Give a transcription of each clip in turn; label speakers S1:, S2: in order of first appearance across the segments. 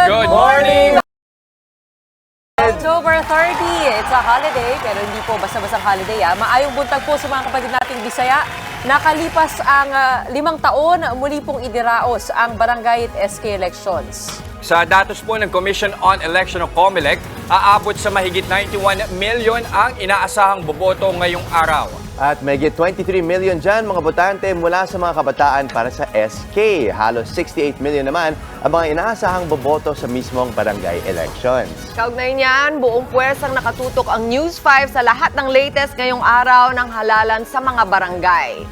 S1: Good morning!
S2: October 30, it's a holiday, pero hindi po basta-bastang holiday. Maayong buntag po sa mga kapatid nating Bisaya. Nakalipas ang 5 taon, muli pong idiraos ang barangay at SK elections.
S1: Sa datos po ng Commission on Election o COMELEC, aabot sa mahigit 91 million ang inaasahang boboto ngayong araw.
S3: At mahigit 23 million dyan mga botante mula sa mga kabataan para sa SK. Halos 68 million naman ang mga inaasahang boboto sa mismong barangay elections.
S2: Kaugnay niyan, buong puwersang nakatutok ang News 5 sa lahat ng latest ngayong araw ng halalan sa mga barangay.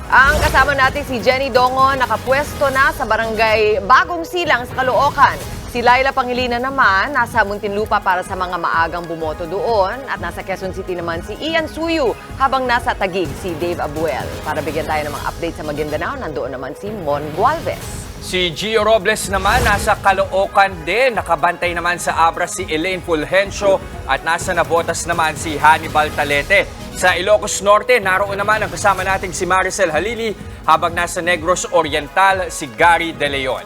S2: Ang kasama natin si Jenny Dongon, nakapwesto na sa barangay Bagong Silang sa Caloocan. Si Laila Pangilinan naman, nasa Muntinlupa para sa mga maagang bumoto doon. At nasa Quezon City naman si Ian Suyu, habang nasa Taguig si Dave Abuel. Para bigyan tayo ng mga update sa Maguindanao, nandoon naman si Mon Gualvez.
S1: Si Gio Robles naman nasa Caloocan din. Nakabantay naman sa Abra si Elaine Fulgencio at nasa Navotas naman si Hannibal Talete. Sa Ilocos Norte, naroon naman ang kasama nating si Maricel Halili, habang nasa Negros Oriental si Gary De Leon.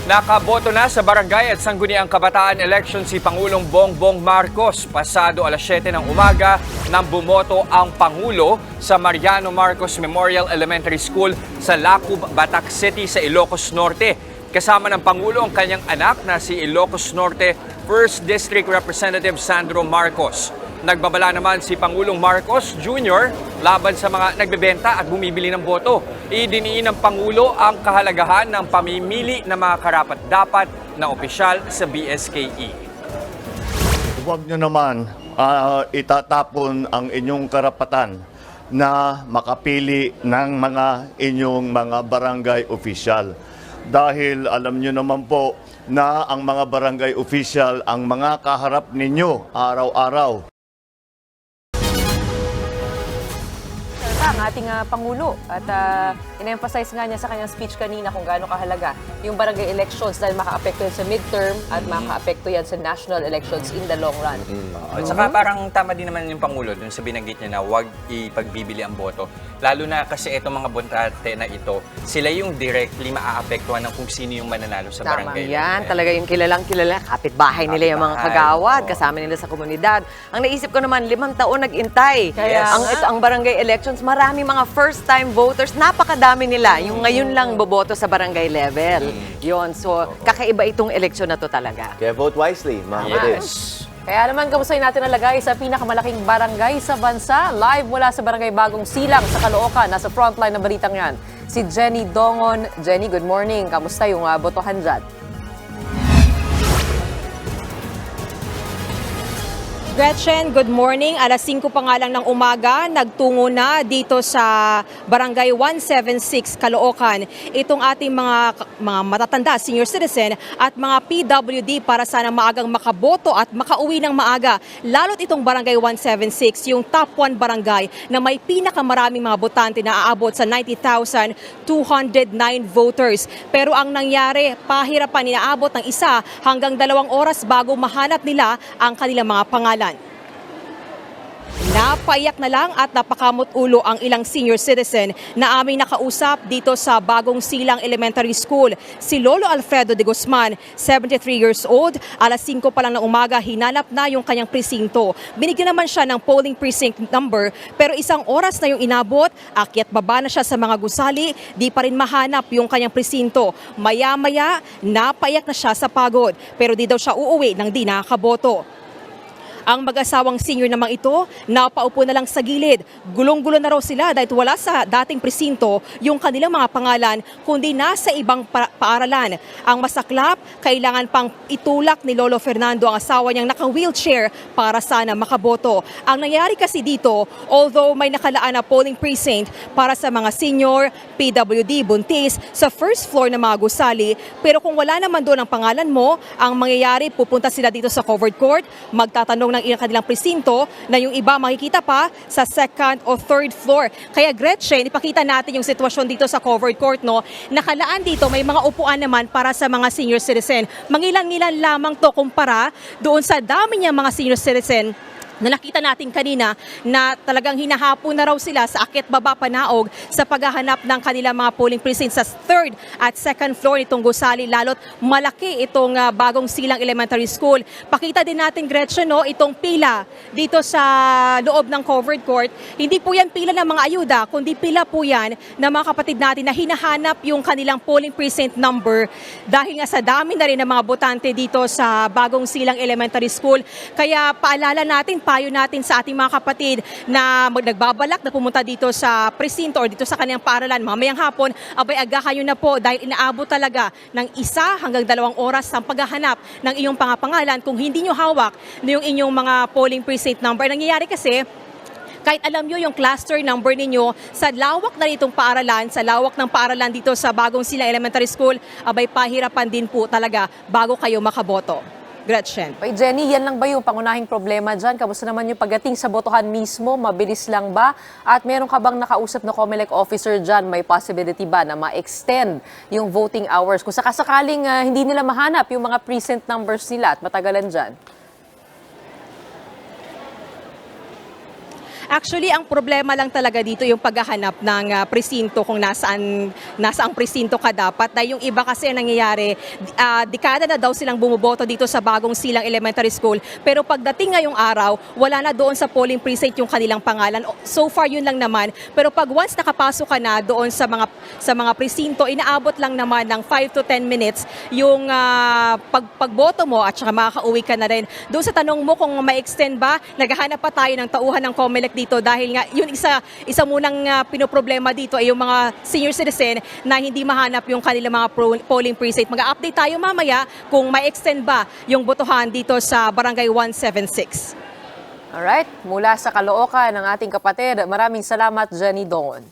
S1: Nakaboto na sa barangay at sangguniang kabataan election si Pangulong Bongbong Marcos. Pasado alas 7 ng umaga nang bumoto ang Pangulo sa Mariano Marcos Memorial Elementary School sa Lacub, Batac City sa Ilocos Norte. Kasama ng Pangulo ang kanyang anak na si Ilocos Norte 1st District Representative Sandro Marcos. Nagbabala naman si Pangulong Marcos Jr. laban sa mga nagbebenta at bumibili ng boto. Idiniin ng Pangulo ang kahalagahan ng pamimili ng mga karapat-dapat na opisyal sa BSKE.
S4: Huwag nyo naman itatapon ang inyong karapatan na makapili ng mga inyong mga barangay official. Dahil alam nyo naman po na ang mga barangay official ang mga kaharap ninyo araw-araw.
S2: Ang ating Pangulo at in-emphasize nga niya sa kanyang speech kanina kung gaano kahalaga yung barangay elections dahil maka-apekto yan sa midterm at maka-apekto yan sa national elections in the long run.
S1: At saka parang tama din naman yung Pangulo dun sa binanggit niya na huwag ipagbibili ang boto. Lalo na kasi itong mga botante na ito, sila yung directly maaapektuhan ng kung sino yung mananalo sa barangay.
S2: Tama yan. Talaga yung kilalang kilala. Kapitbahay nila yung mga kagawad. Kasama nila sa komunidad. Ang naisip ko naman, 5 taon nag-intay.
S1: Yes.
S2: Ang barangay elections, marami mga first-time voters. Napakadami nila. Yung ngayon lang boboto sa barangay level. Yun. So, kakaiba itong eleksyon na to talaga.
S3: Kaya vote wisely mga kapatid.
S1: Yes.
S2: Kaya naman, kamustahin natin ang lagay sa pinakamalaking barangay sa bansa. Live mula sa barangay Bagong Silang sa Caloocan. Nasa frontline ng balitang yan, si Jenny Dongon. Jenny, good morning. Kamusta yung botohan dyan?
S5: Gretchen, good morning. Alas 5 pa nga lang ng umaga, nagtungo na dito sa Barangay 176, Caloocan. Itong ating mga matatanda, senior citizen at mga PWD para sana maagang makaboto at makauwi ng maaga. Lalo't itong Barangay 176, yung top 1 barangay na may pinakamaraming mga botante na aabot sa 90,209 voters. Pero ang nangyari, pahirapan, inaabot ng 1 hanggang 2 oras bago mahanap nila ang kanilang mga pangalan. Napaiyak na lang at napakamot ulo ang ilang senior citizen na aming nakausap dito sa Bagong Silang Elementary School. Si Lolo Alfredo de Guzman, 73 years old, alas 5 pa lang ng umaga hinanap na yung kanyang presinto. Binigyan naman siya ng polling precinct number pero 1 oras na yung inabot, akyat baba na siya sa mga gusali, di pa rin mahanap yung kanyang presinto. Maya-maya, napaiyak na siya sa pagod pero di daw siya uuwi nang di nakakaboto. Ang mag-asawang senior namang ito, napaupo na lang sa gilid. Gulong-gulo na raw sila dahil wala sa dating presinto yung kanilang mga pangalan, kundi nasa ibang paaralan. Ang masaklap, kailangan pang itulak ni Lolo Fernando ang asawa niyang naka-wheelchair para sana makaboto. Ang nangyari kasi dito, although may nakalaan na polling precinct para sa mga senior, PWD, buntis, sa first floor ng mga gusali, pero kung wala naman doon ang pangalan mo, ang mangyayari, pupunta sila dito sa covered court, magtatanong ng ilang kanilang presinto na yung iba makikita pa sa second o third floor. Kaya Gretchen, ipakita natin yung sitwasyon dito sa covered court, no? Nakalaan dito, may mga upuan naman para sa mga senior citizen. Mangilan-ngilan lamang to kumpara doon sa dami niyang mga senior citizen na nakita natin kanina na talagang hinahapon na raw sila sa akyat baba panaog sa paghahanap ng kanilang mga polling precinct sa 3rd at 2nd floor nitong gusali, lalo't malaki itong Bagong Silang Elementary School. Pakita din natin, Gretchen, no, itong pila dito sa loob ng covered court. Hindi po yan pila ng mga ayuda, kundi pila po yan ng mga kapatid natin na hinahanap yung kanilang polling precinct number dahil nga sa dami na rin ng mga botante dito sa Bagong Silang Elementary School. Kaya paalala natin, payo natin sa ating mga kapatid na nagbabalak na pumunta dito sa presinto or dito sa kanilang paaralan mamayang hapon, abay agahan nyo na po dahil inaabot talaga ng 1 hanggang 2 oras ang paghahanap ng iyong pangapangalan kung hindi nyo hawak na yung inyong mga polling precinct number. Nangyayari kasi, kahit alam nyo yung cluster number ninyo, sa lawak na nitong paaralan, sa lawak ng paaralan dito sa Bagong Silang Elementary School, abay pahirapan din po talaga bago kayo makaboto. Gretchen.
S2: Ay, Jenny, yan lang ba yung pangunahing problema dyan? Kamusta naman yung pagdating sa botohan mismo? Mabilis lang ba? At meron ka bang nakausap na COMELEC officer dyan? May possibility ba na ma-extend yung voting hours? Kung sakasakaling hindi nila mahanap yung mga precinct numbers nila at matagalan dyan?
S5: Actually, ang problema lang talaga dito yung paghahanap ng presinto kung nasaang presinto ka dapat. Dahil yung iba kasi ang nangyayari, dekada na daw silang bumuboto dito sa Bagong Silang Elementary School. Pero pagdating ngayong araw, wala na doon sa polling precinct yung kanilang pangalan. So far, yun lang naman. Pero pag once nakapasok ka na doon sa mga presinto, inaabot lang naman ng 5 to 10 minutes yung pagboto mo at saka makakauwi ka na rin. Doon sa tanong mo kung ma-extend ba, naghahanap pa tayo ng tauhan ng COMELEC dito dahil nga yun isa munang pinoproblema dito ay yung mga senior citizen na hindi mahanap yung kanilang mga polling precinct. Mag-update tayo mamaya kung ma-extend ba yung botohan dito sa Barangay 176.
S2: Alright, mula sa Caloocan ng ating kapatid, maraming salamat, Jenny Dongon.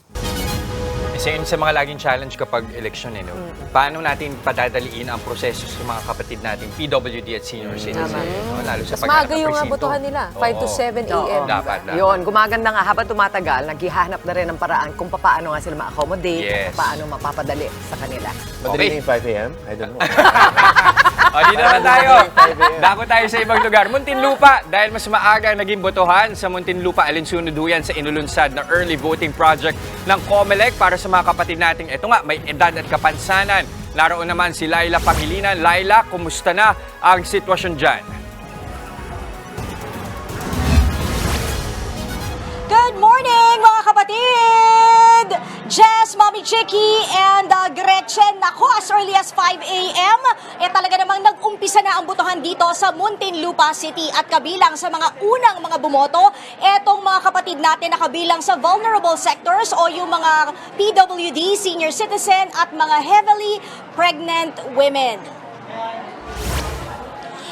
S1: Isa sa mga laging challenge kapag election, no? Paano natin padadaliin ang proseso sa mga kapatid natin, PWD at senior citizen, no? Lalo sa
S2: Mas maaga yung
S1: presinto.
S2: botohan nila, 5 to 7 a.m.
S1: Oo, dapat.
S2: Yun, gumaganda nga habang tumatagal, naghihanap na rin ng paraan kung paano nga sila ma-accommodate,
S1: Yes.
S2: paano mapapadali sa kanila.
S3: Madali na yung 5 a.m.? I don't know.
S1: O, dito naman tayo. Dako tayo sa ibang lugar. Muntinlupa, dahil mas maaga naging botohan sa Muntinlupa, alinsunod yan sa inulunsad na early voting project ng COMELEC para sa mga kapatid nating ito nga, may edad at kapansanan. Naroon naman si Laila Pangilinan. Laila, kumusta na ang sitwasyon dyan?
S6: Good morning mga kapatid! Jess, Mommy Chicky, and Gretchen. Ako, as early as 5 a.m., talaga namang nag-umpisa na ang botohan dito sa Muntinlupa City at kabilang sa mga unang mga bumoto, etong mga kapatid natin na kabilang sa vulnerable sectors o yung mga PWD, senior citizen at mga heavily pregnant women.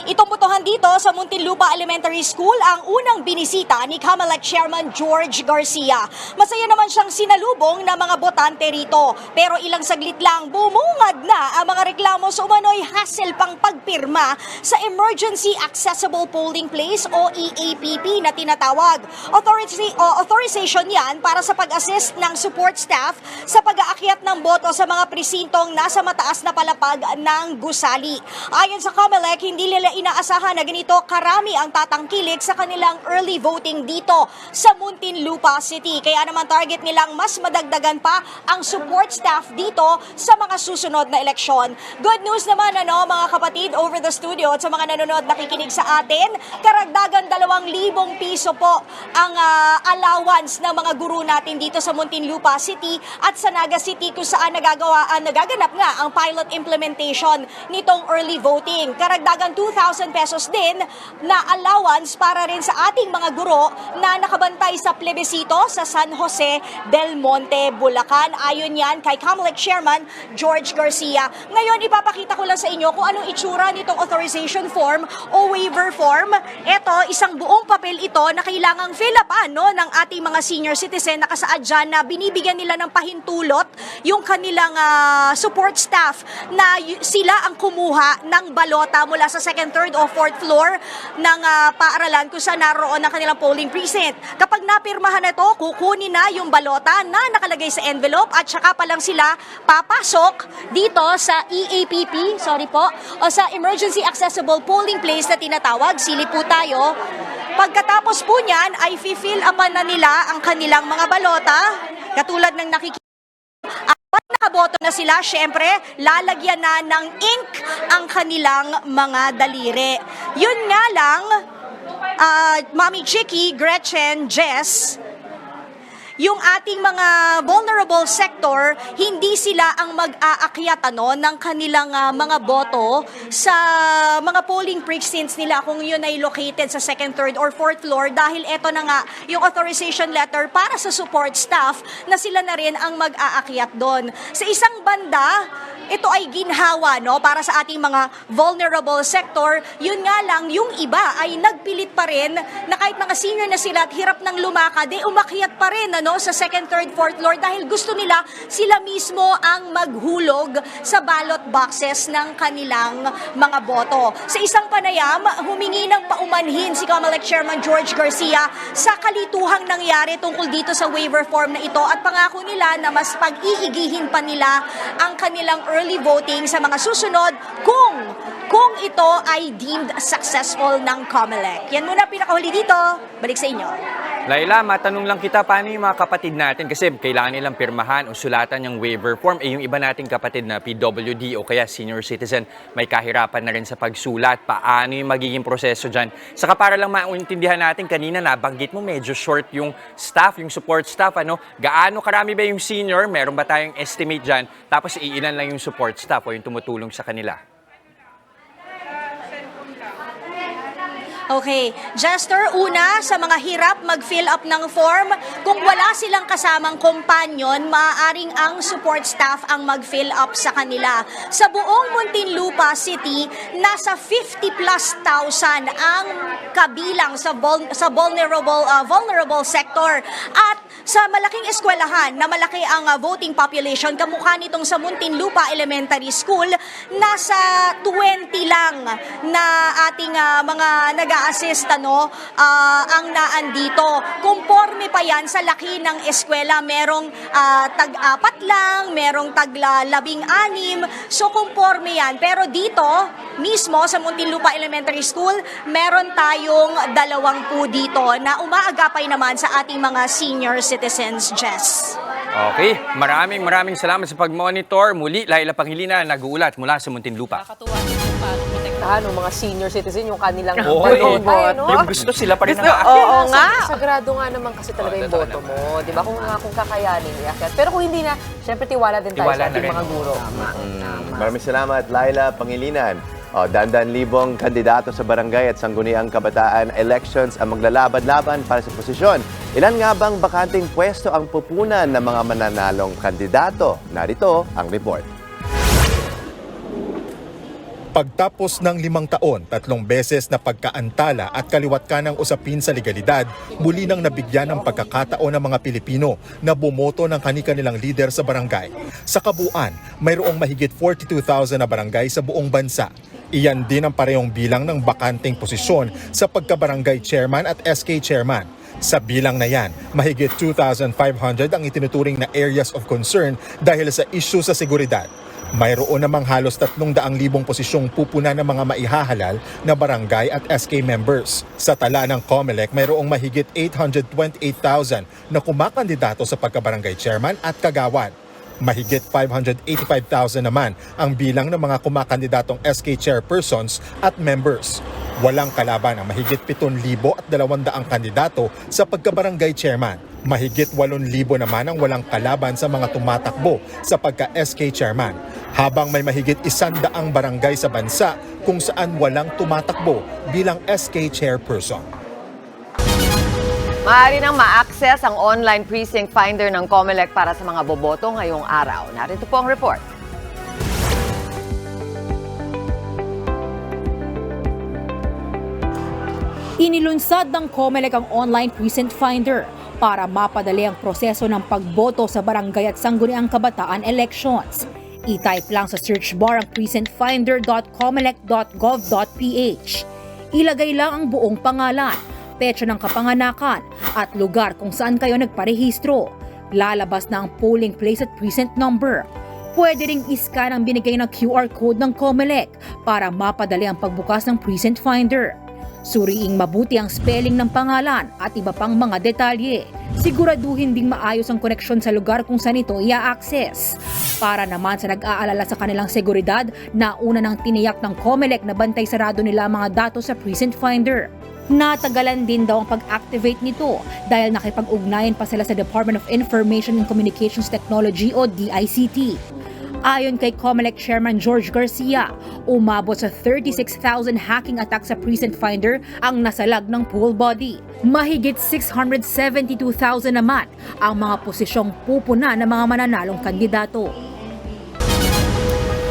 S6: Itong botohan dito sa Muntinlupa Elementary School ang unang binisita ni COMELEC Chairman George Garcia. Masaya naman siyang sinalubong na mga botante rito. Pero ilang saglit lang, bumungad na ang mga reklamo sa umano'y hassle pang pagpirma sa Emergency Accessible Polling Place o EAPP na tinatawag. Authorization yan para sa pag-assist ng support staff sa pag-aakyat ng boto sa mga presintong nasa mataas na palapag ng gusali. Ayon sa COMELEC, hindi nila inaasahan na ganito karami ang tatangkilik sa kanilang early voting dito sa Muntinlupa City. Kaya naman target nilang mas madagdagan pa ang support staff dito sa mga susunod na eleksyon. Good news naman mga kapatid over the studio at sa mga nanonood nakikinig sa atin, karagdagan 2,000 piso po ang allowance ng mga guro natin dito sa Muntinlupa City at sa Naga City kung saan nagaganap nga ang pilot implementation nitong early voting. Karagdagan 2,000 pesos din na allowance para rin sa ating mga guro na nakabantay sa plebisito sa San Jose del Monte, Bulacan. Ayon yan kay COMELEC Chairman George Garcia. Ngayon, ipapakita ko lang sa inyo kung anong itsura nitong authorization form o waiver form. Ito, isang buong papel ito na kailangang fill up ng ating mga senior citizen na kasaad dyan na binibigyan nila ng pahintulot yung kanilang support staff na sila ang kumuha ng balota mula sa second, third o fourth floor ng paaralan kung saan naroon ang kanilang polling precinct. Kapag napirmahan na ito, kukunin na yung balota na nakalagay sa envelope at saka pa lang sila papasok dito sa EAPP, o sa Emergency Accessible Polling Place na tinatawag. Silip po tayo Pagkatapos po niyan ay fill upan na nila ang kanilang mga balota, katulad ng nakikita. At nakaboto na sila, syempre, lalagyan na ng ink ang kanilang mga daliri. Yun nga lang, Mami Chicky, Gretchen, Jess, yung ating mga vulnerable sector, hindi sila ang mag-aakyat ng kanilang mga boto sa mga polling precincts nila kung yun ay located sa second, third, or fourth floor dahil eto na nga yung authorization letter para sa support staff na sila na rin ang mag-aakyat doon. Sa isang banda, ito ay ginhawa para sa ating mga vulnerable sector. Yun nga lang, yung iba ay nagpilit pa rin na kahit mga senior na sila at hirap ng lumakad, umakyat pa rin sa second, third, fourth floor dahil gusto nila sila mismo ang maghulog sa ballot boxes ng kanilang mga boto. Sa isang panayam, humingi ng paumanhin si COMELEC Chairman George Garcia sa kalituhang nangyari tungkol dito sa waiver form na ito at pangako nila na mas pag-iigihin pa nila ang kanilang early voting sa mga susunod kung ito ay deemed successful ng COMELEC. Yan muna pinakahuli dito. Balik sa inyo.
S1: Laila, matanong lang kita, paano yung mga kapatid natin? Kasi kailangan nilang pirmahan o sulatan yung waiver form. Yung iba nating kapatid na PWD o kaya senior citizen, may kahirapan na rin sa pagsulat. Paano yung magiging proseso dyan? Saka para lang maintindihan natin, kanina nabanggit mo medyo short yung staff, yung support staff. Gaano karami ba yung senior? Meron ba tayong estimate dyan? Tapos iilan lang yung support staff o yung tumutulong sa kanila?
S6: Okay, Jester, una, sa mga hirap mag-fill up ng form, kung wala silang kasamang kompanyon, maaaring ang support staff ang mag-fill up sa kanila. Sa buong Muntinlupa City, nasa 50,000+ ang kabilang sa vulnerable sector. At sa malaking eskwelahan na malaki ang voting population, kamukha nitong sa Muntinlupa Elementary School, nasa 20 lang na ating mga nag-a-assist ang naandito. Conforme pa yan sa laki ng eskwela, merong tag-4 lang, merong tag-16, so conforme yan. Pero dito, mismo sa Muntinlupa Elementary School, meron tayong 20 dito na umaagapay naman sa ating mga senior citizens, Jess.
S1: Okay, maraming salamat sa pag-monitor. Muli, Laila Pangilinan, nag-uulat mula sa Muntinlupa.
S2: Protektahan ng mga senior citizen yung kanilang
S1: Oo,
S2: boto.
S1: yung gusto sila pa rin
S2: Gusto,
S1: nakaakyat.
S2: oo nga. Sagrado nga naman kasi talaga yung
S1: totoo
S2: boto mo. Di ba? Kung kakayanin iakyat. Pero kung hindi na, syempre tiwala din tayo
S1: Tiwala
S2: sa
S1: na
S2: ating
S1: rin.
S2: mga guro.
S3: Maraming salamat, Laila Pangilinan. Dandan-libong kandidato sa barangay at sangguniang kabataan elections ang maglalaban-laban para sa posisyon. Ilan nga bang bakanteng pwesto ang pupunan ng mga mananalong kandidato? Narito ang report.
S7: Pagtapos ng 5 taon, 3 beses na pagkaantala at kaliwat ka ng usapin sa legalidad, muli nang nabigyan ng pagkakataon ng mga Pilipino na bumoto ng kani-kanilang lider sa barangay. Sa kabuuan, mayroong mahigit 42,000 na barangay sa buong bansa. Iyan din ang parehong bilang ng bakanteng posisyon sa pagkabarangay chairman at SK chairman. Sa bilang na yan, mahigit 2,500 ang itinuturing na areas of concern dahil sa issue sa seguridad. Mayroon namang halos 300,000 posisyong pupunan ng mga maihahalal na barangay at SK members. Sa tala ng COMELEC, mayroong mahigit 828,000 na kumakandidato sa pagkabarangay chairman at kagawad. Mahigit 585,000 naman ang bilang ng mga kumakandidatong SK chairpersons at members. Walang kalaban ang mahigit 7,200 kandidato sa pagkabarangay chairman. Mahigit 8,000 naman ang walang kalaban sa mga tumatakbo sa pagka-SK chairman. Habang may mahigit 100 barangay sa bansa kung saan walang tumatakbo bilang SK chairperson.
S2: Maaari nang ma-access ang online precinct finder ng COMELEC para sa mga boboto ngayong araw. Narito po ang report.
S5: Inilunsad ng COMELEC ang online precinct finder para mapadali ang proseso ng pagboto sa barangay at sangguniang kabataan elections. I-type lang sa search bar ang precinctfinder.comelec.gov.ph. Ilagay lang ang buong pangalan, petsa ng kapanganakan at lugar kung saan kayo nagparehistro. Lalabas na ang polling place at precinct number. Pwede ring iscan ang binigay na QR code ng COMELEC para mapadali ang pagbukas ng precinct finder. Suriing mabuti ang spelling ng pangalan at iba pang mga detalye. Siguraduhin ding maayos ang koneksyon sa lugar kung saan ito i-access. Para naman sa nag-aalala sa kanilang seguridad, nauna nang tiniyak ng COMELEC na bantay sarado nila ang mga datos sa Precinct Finder. Natagalan din daw ang pag-activate nito dahil nakipag-ugnayan pa sila sa Department of Information and Communications Technology o DICT. Ayon kay COMELEC Chairman George Garcia, umabot sa 36,000 hacking attack sa Precinct Finder ang nasalag ng pool body. Mahigit 672,000 naman ang mga posisyong pupuna ng mga mananalong kandidato.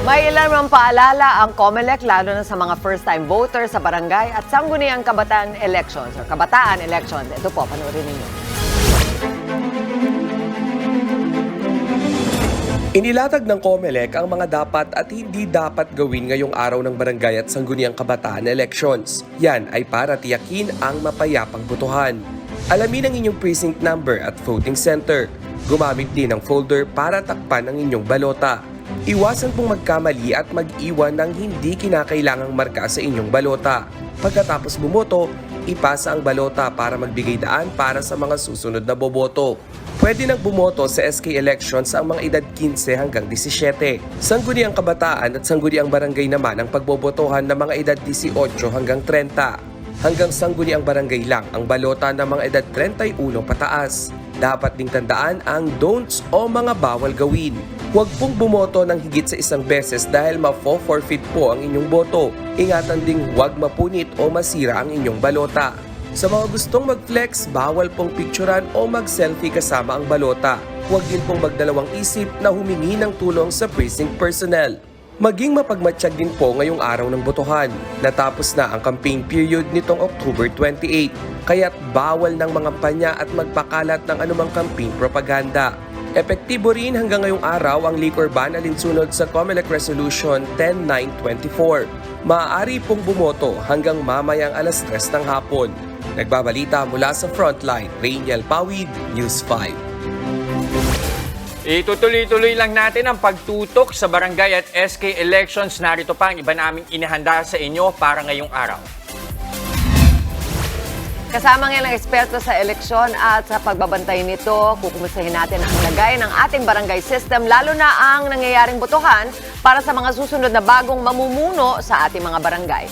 S2: May ilan mang paalala ang COMELEC lalo na sa mga first-time voters sa barangay at sangguniang kabataan elections or kabataan elections. Ito po, panoorin ninyo.
S8: Inilatag ng COMELEC ang mga dapat at hindi dapat gawin ngayong araw ng barangay at sangguniang kabataan elections. Yan ay para tiyakin ang mapayapang botohan. Alamin ang inyong precinct number at voting center. Gumamit din ng folder para takpan ang inyong balota. Iwasan pong magkamali at mag-iwan ng hindi kinakailangang marka sa inyong balota. Pagkatapos bumoto, ipasa ang balota para magbigay daan para sa mga susunod na boboto. Pwede nang bumoto sa SK elections ang mga edad 15 hanggang 17. Sangguniang kabataan at sangguniang barangay naman ang pagbobotohan ng mga edad 18 hanggang 30. Hanggang sangguniang barangay lang ang balota ng mga edad 31 pataas. Dapat ding tandaan ang don'ts o mga bawal gawin. Huwag pong bumoto ng higit sa isang beses dahil mafo-forfeit po ang inyong boto. Ingatan ding huwag mapunit o masira ang inyong balota. Sa mga gustong mag-flex, bawal pong picturean o mag-selfie kasama ang balota. Huwag din pong magdalawang isip na humingi ng tulong sa precinct personnel. Maging mapagmatsyag din po ngayong araw ng botohan. Natapos na ang campaign period nitong October 28, kaya't bawal ng mga panya at magpakalat ng anumang campaign propaganda. Epektibo rin hanggang ngayong araw ang liquor ban alinsunod sa COMELEC Resolution 10924. Maaari pong bumoto hanggang mamayang alas 3 ng hapon. Nagbabalita mula sa Frontline, Rainiel Pawid, News 5.
S1: Itutuloy-tuloy lang natin ang pagtutok sa barangay at SK elections. Narito pa ang iba naming inihanda sa inyo para ngayong araw.
S2: Kasama ng ilang eksperto sa eleksyon at sa pagbabantay nito, kukumustahin natin ang lagay ng ating barangay system, lalo na ang nangyayaring botohan para sa mga susunod na bagong mamumuno sa ating mga barangay.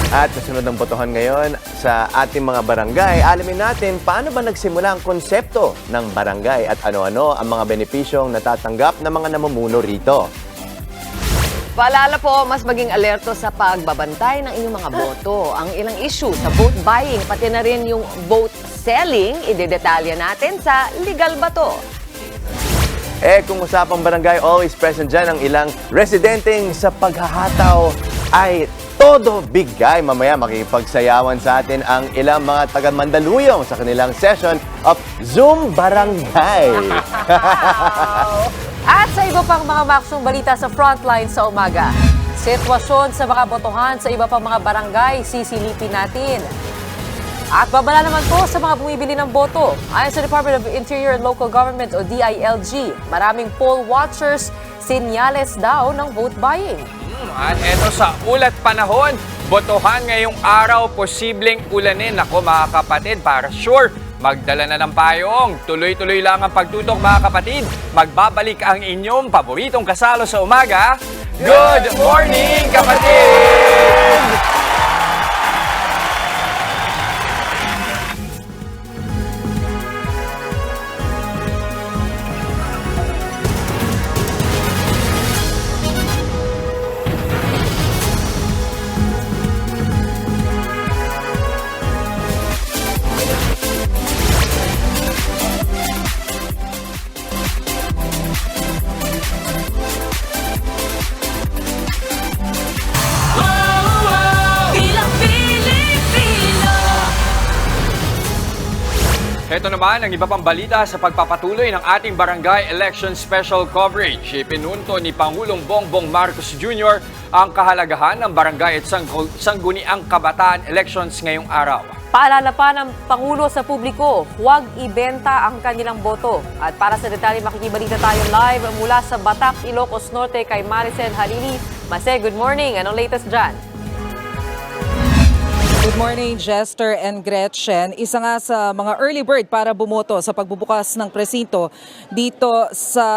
S3: At kasunod ng botohan ngayon sa ating mga barangay, alamin natin paano ba nagsimula ang konsepto ng barangay at ano-ano ang mga benepisyong natatanggap ng mga namumuno rito.
S2: Paalala po, mas maging alerto sa pagbabantay ng inyong mga boto. Ang ilang issue sa vote buying, pati na rin yung vote selling, idedetalya natin sa Legal Ba To?
S3: Kung usapang barangay, always present dyan ang ilang residenteng sa paghahataw ay todo bigay. Mamaya makikipagsayawan sa atin ang ilang mga taga-Mandaluyong sa kanilang session of Zoom Barangay.
S9: At sa iba pang mga maksong balita sa Frontline sa umaga, sitwasyon sa mga botohan sa iba pang mga barangay, sisilipin natin. At babala naman po sa mga bumibili ng boto. Ayon sa Department of Interior and Local Government o DILG, maraming poll watchers sinyales daw ng vote buying.
S1: At eto sa ulat panahon, botohan ngayong araw, posibleng ulanin. Ako mga kapatid, para sure, magdala na ng payong. Tuloy-tuloy lang ang pagtutok mga kapatid. Magbabalik ang inyong paboritong kasalo sa umaga. Good morning kapatid! Ito naman ang iba pang balita sa pagpapatuloy ng ating barangay election special coverage. Ipinunto ni Pangulong Bongbong Marcos Jr. ang kahalagahan ng barangay at sangguniang kabataan elections ngayong araw.
S9: Paalala pa ng Pangulo sa publiko, huwag ibenta ang kanilang boto. At para sa detalye, makikibalita tayo live mula sa Batak, Ilocos Norte kay Maricel Halili. Mase, good morning. Anong latest dyan?
S10: Good morning, Jester and Gretchen. Isa nga sa mga early bird para bumoto sa pagbubukas ng presinto dito sa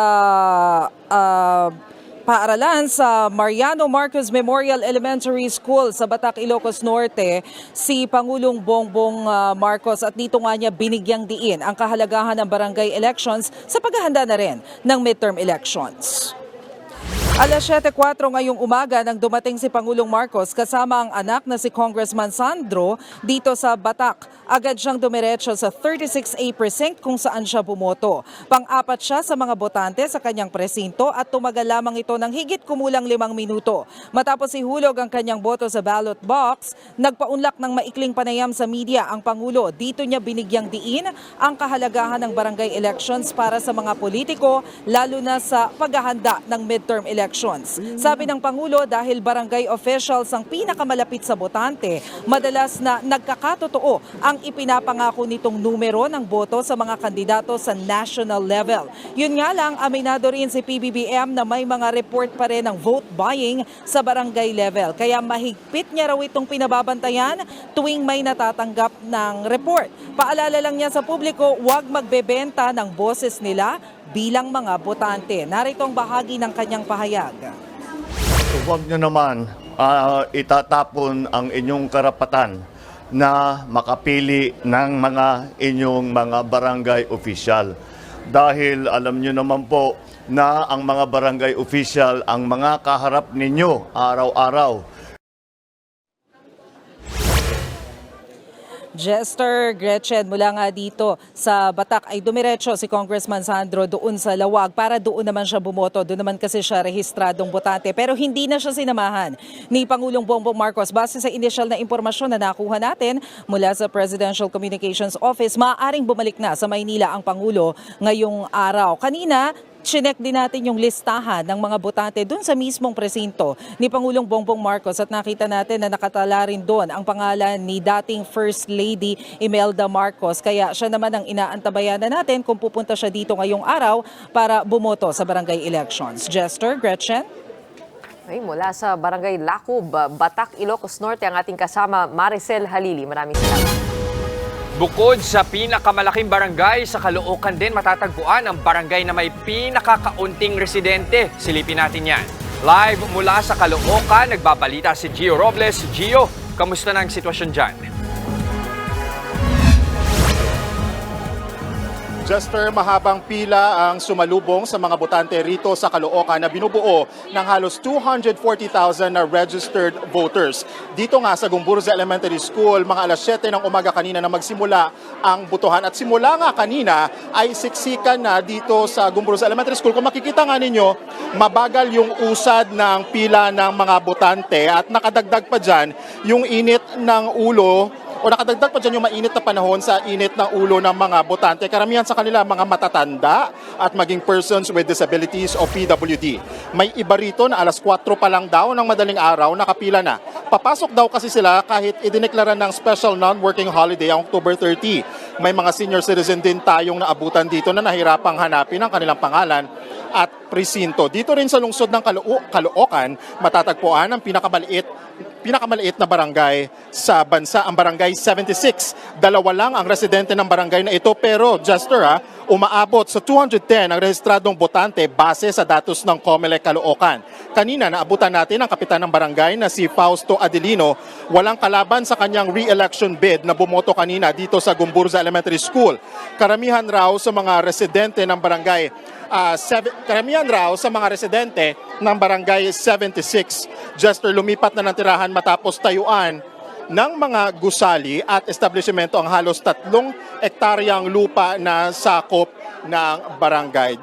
S10: paaralan sa Mariano Marcos Memorial Elementary School sa Batac, Ilocos Norte, si Pangulong Bongbong Marcos, at dito nga niya binigyang diin ang kahalagahan ng barangay elections sa paghahanda na rin ng midterm elections. Alas 7:04 ngayong umaga nang dumating si Pangulong Marcos kasama ang anak na si Congressman Sandro dito sa Batac. Agad siyang dumiretso sa 36A precinct kung saan siya bumoto. Pang-apat siya sa mga botante sa kanyang presinto at tumagal lamang ito ng higit kumulang 5 minuto. Matapos ihulog ang kanyang boto sa ballot box, nagpaunlak ng maikling panayam sa media ang Pangulo. Dito niya binigyang diin ang kahalagahan ng barangay elections para sa mga politiko, lalo na sa paghahanda ng midterm elections. Sabi ng Pangulo, dahil barangay officials ang pinakamalapit sa botante, madalas na nagkakatotoo ang ipinapangako nitong numero ng boto sa mga kandidato sa national level. Yun nga lang, aminado rin si PBBM na may mga report pa rin ng vote buying sa barangay level. Kaya mahigpit niya raw itong pinababantayan tuwing may natatanggap ng report. Paalala lang niya sa publiko, huwag magbebenta ng boses nila bilang mga botante. Narito ang bahagi ng kanyang pahayag.
S4: Huwag nyo naman itatapon ang inyong karapatan na makapili ng mga inyong mga barangay official. Dahil alam nyo naman po na ang mga barangay official ang mga kaharap ninyo araw-araw.
S10: Jester, Gretchen, mula nga dito sa Batac ay dumiretso si Congressman Sandro doon sa Lawag para doon naman siya bumoto. Doon naman kasi siya rehistradong botante. Pero hindi na siya sinamahan ni Pangulong Bongbong Marcos. Base sa initial na impormasyon na nakuha natin mula sa Presidential Communications Office, maaaring bumalik na sa Maynila ang Pangulo ngayong araw. Kanina, chinek din natin yung listahan ng mga botante dun sa mismong presinto ni Pangulong Bongbong Marcos at nakita natin na nakatala rin doon ang pangalan ni dating First Lady Imelda Marcos. Kaya siya naman ang inaantabayan na natin kung pupunta siya dito ngayong araw para bumoto sa barangay elections. Jester, Gretchen?
S9: Ay, mula sa Barangay Lacub, Batac, Ilocos Norte, ang ating kasama Maricel Halili. Maraming salamat.
S1: Bukod sa pinakamalaking barangay, sa Caloocan din matatagpuan ang barangay na may pinakakaunting residente. Silipin natin yan. Live mula sa Caloocan, nagbabalita si Gio Robles. Gio, kamusta na ang sitwasyon dyan?
S7: Jester, mahabang pila ang sumalubong sa mga botante rito sa Caloocan na binubuo ng halos 240,000 na registered voters. Dito nga sa Gumburza Elementary School, mga alas 7 ng umaga kanina na magsimula ang botohan. At simula nga kanina ay siksikan na dito sa Gumburza Elementary School. Kung makikita nga ninyo, mabagal yung usad ng pila ng mga botante at nakadagdag pa dyan yung init ng ulo o nakadagdag pa dyan yung mainit na panahon sa init ng ulo ng mga botante. Karamihan sa kanila mga matatanda at maging persons with disabilities o PWD. May iba rito na alas 4 pa lang daw ng madaling araw nakapila na. Papasok daw kasi sila kahit idineklara ng special non-working holiday ang October 30. May mga senior citizen din tayong naabutan dito na nahirapang hanapin ang kanilang pangalan at presinto. Dito rin sa lungsod ng Caloocan, matatagpuan ang pinakamaliit na barangay sa bansa, ang Barangay 76. Dalawa lang ang residente ng barangay na ito, pero Jester, umaabot sa 210 ang rehistradong botante base sa datos ng COMELEC Caloocan. Kanina naabutan natin ang kapitan ng barangay na si Fausto Adelino. Walang kalaban sa kanyang re-election bid na bumoto kanina dito sa Gumburza Elementary School. Karamihan raw sa mga residente ng barangay 76 Jester, lumipat na ng tirahan matapos tayuan ng mga gusali at establishmento ang halos 3 ektaryang lupa na sakop ng barangay.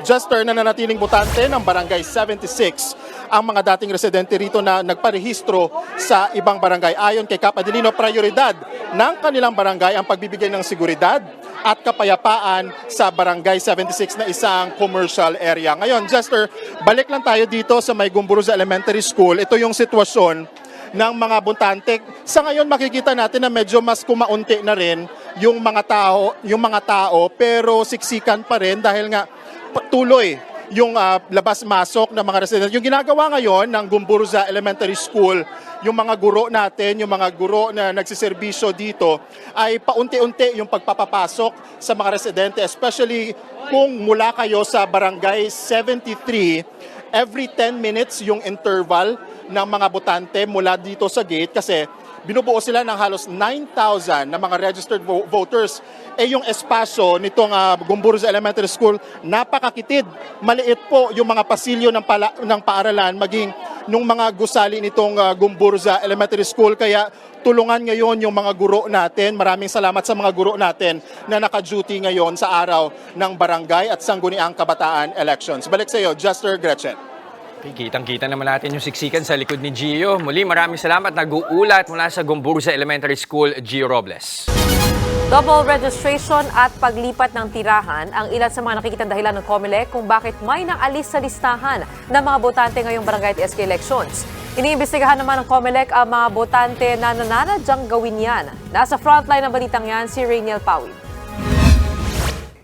S7: Jester, nananatiling botante ng Barangay 76 ang mga dating residente rito na nagparehistro sa ibang barangay. Ayon kay Cap Adelino, prioridad ng kanilang barangay ang pagbibigay ng seguridad at kapayapaan sa Barangay 76 na isang commercial area. Ngayon, Jester, balik lang tayo dito sa may Gumburza Elementary School. Ito yung sitwasyon ng mga botante. Sa ngayon makikita natin na medyo mas kumaunti na rin yung mga tao, pero siksikan pa rin dahil nga tuloy yung labas-masok ng mga residents. Yung ginagawa ngayon ng Gumburza Elementary School, yung mga guro natin, yung mga guro na nagsiservisyo dito, ay paunti-unti yung pagpapapasok sa mga residente, especially kung mula kayo sa Barangay 73, every 10 minutes yung interval ng mga botante mula dito sa gate kasi binubuo sila ng halos 9,000 na mga registered voters. Yung espasyo nitong Gumburza Elementary School, napakakitid. Maliit po yung mga pasilyo ng paaralan, maging nung mga gusali nitong Gumburza Elementary School. Kaya tulungan ngayon yung mga guro natin. Maraming salamat sa mga guro natin na naka-duty ngayon sa araw ng barangay at sangguniang kabataan elections. Balik sa iyo, Jester Gretchen.
S1: Kitang-kita naman natin yung siksikan sa likod ni Gio. Muli, maraming salamat. Nag-uulat mula sa Gumburza Elementary School, Gio Robles.
S9: Double registration at paglipat ng tirahan ang ilan sa mga nakikitang dahilan ng COMELEC kung bakit may naalis sa listahan ng mga botante ngayong barangay at SK elections. Iniimbestigahan naman ng COMELEC ang mga botante na nananadyang gawin yan. Nasa frontline ng balitang yan si Rainiel Pawid.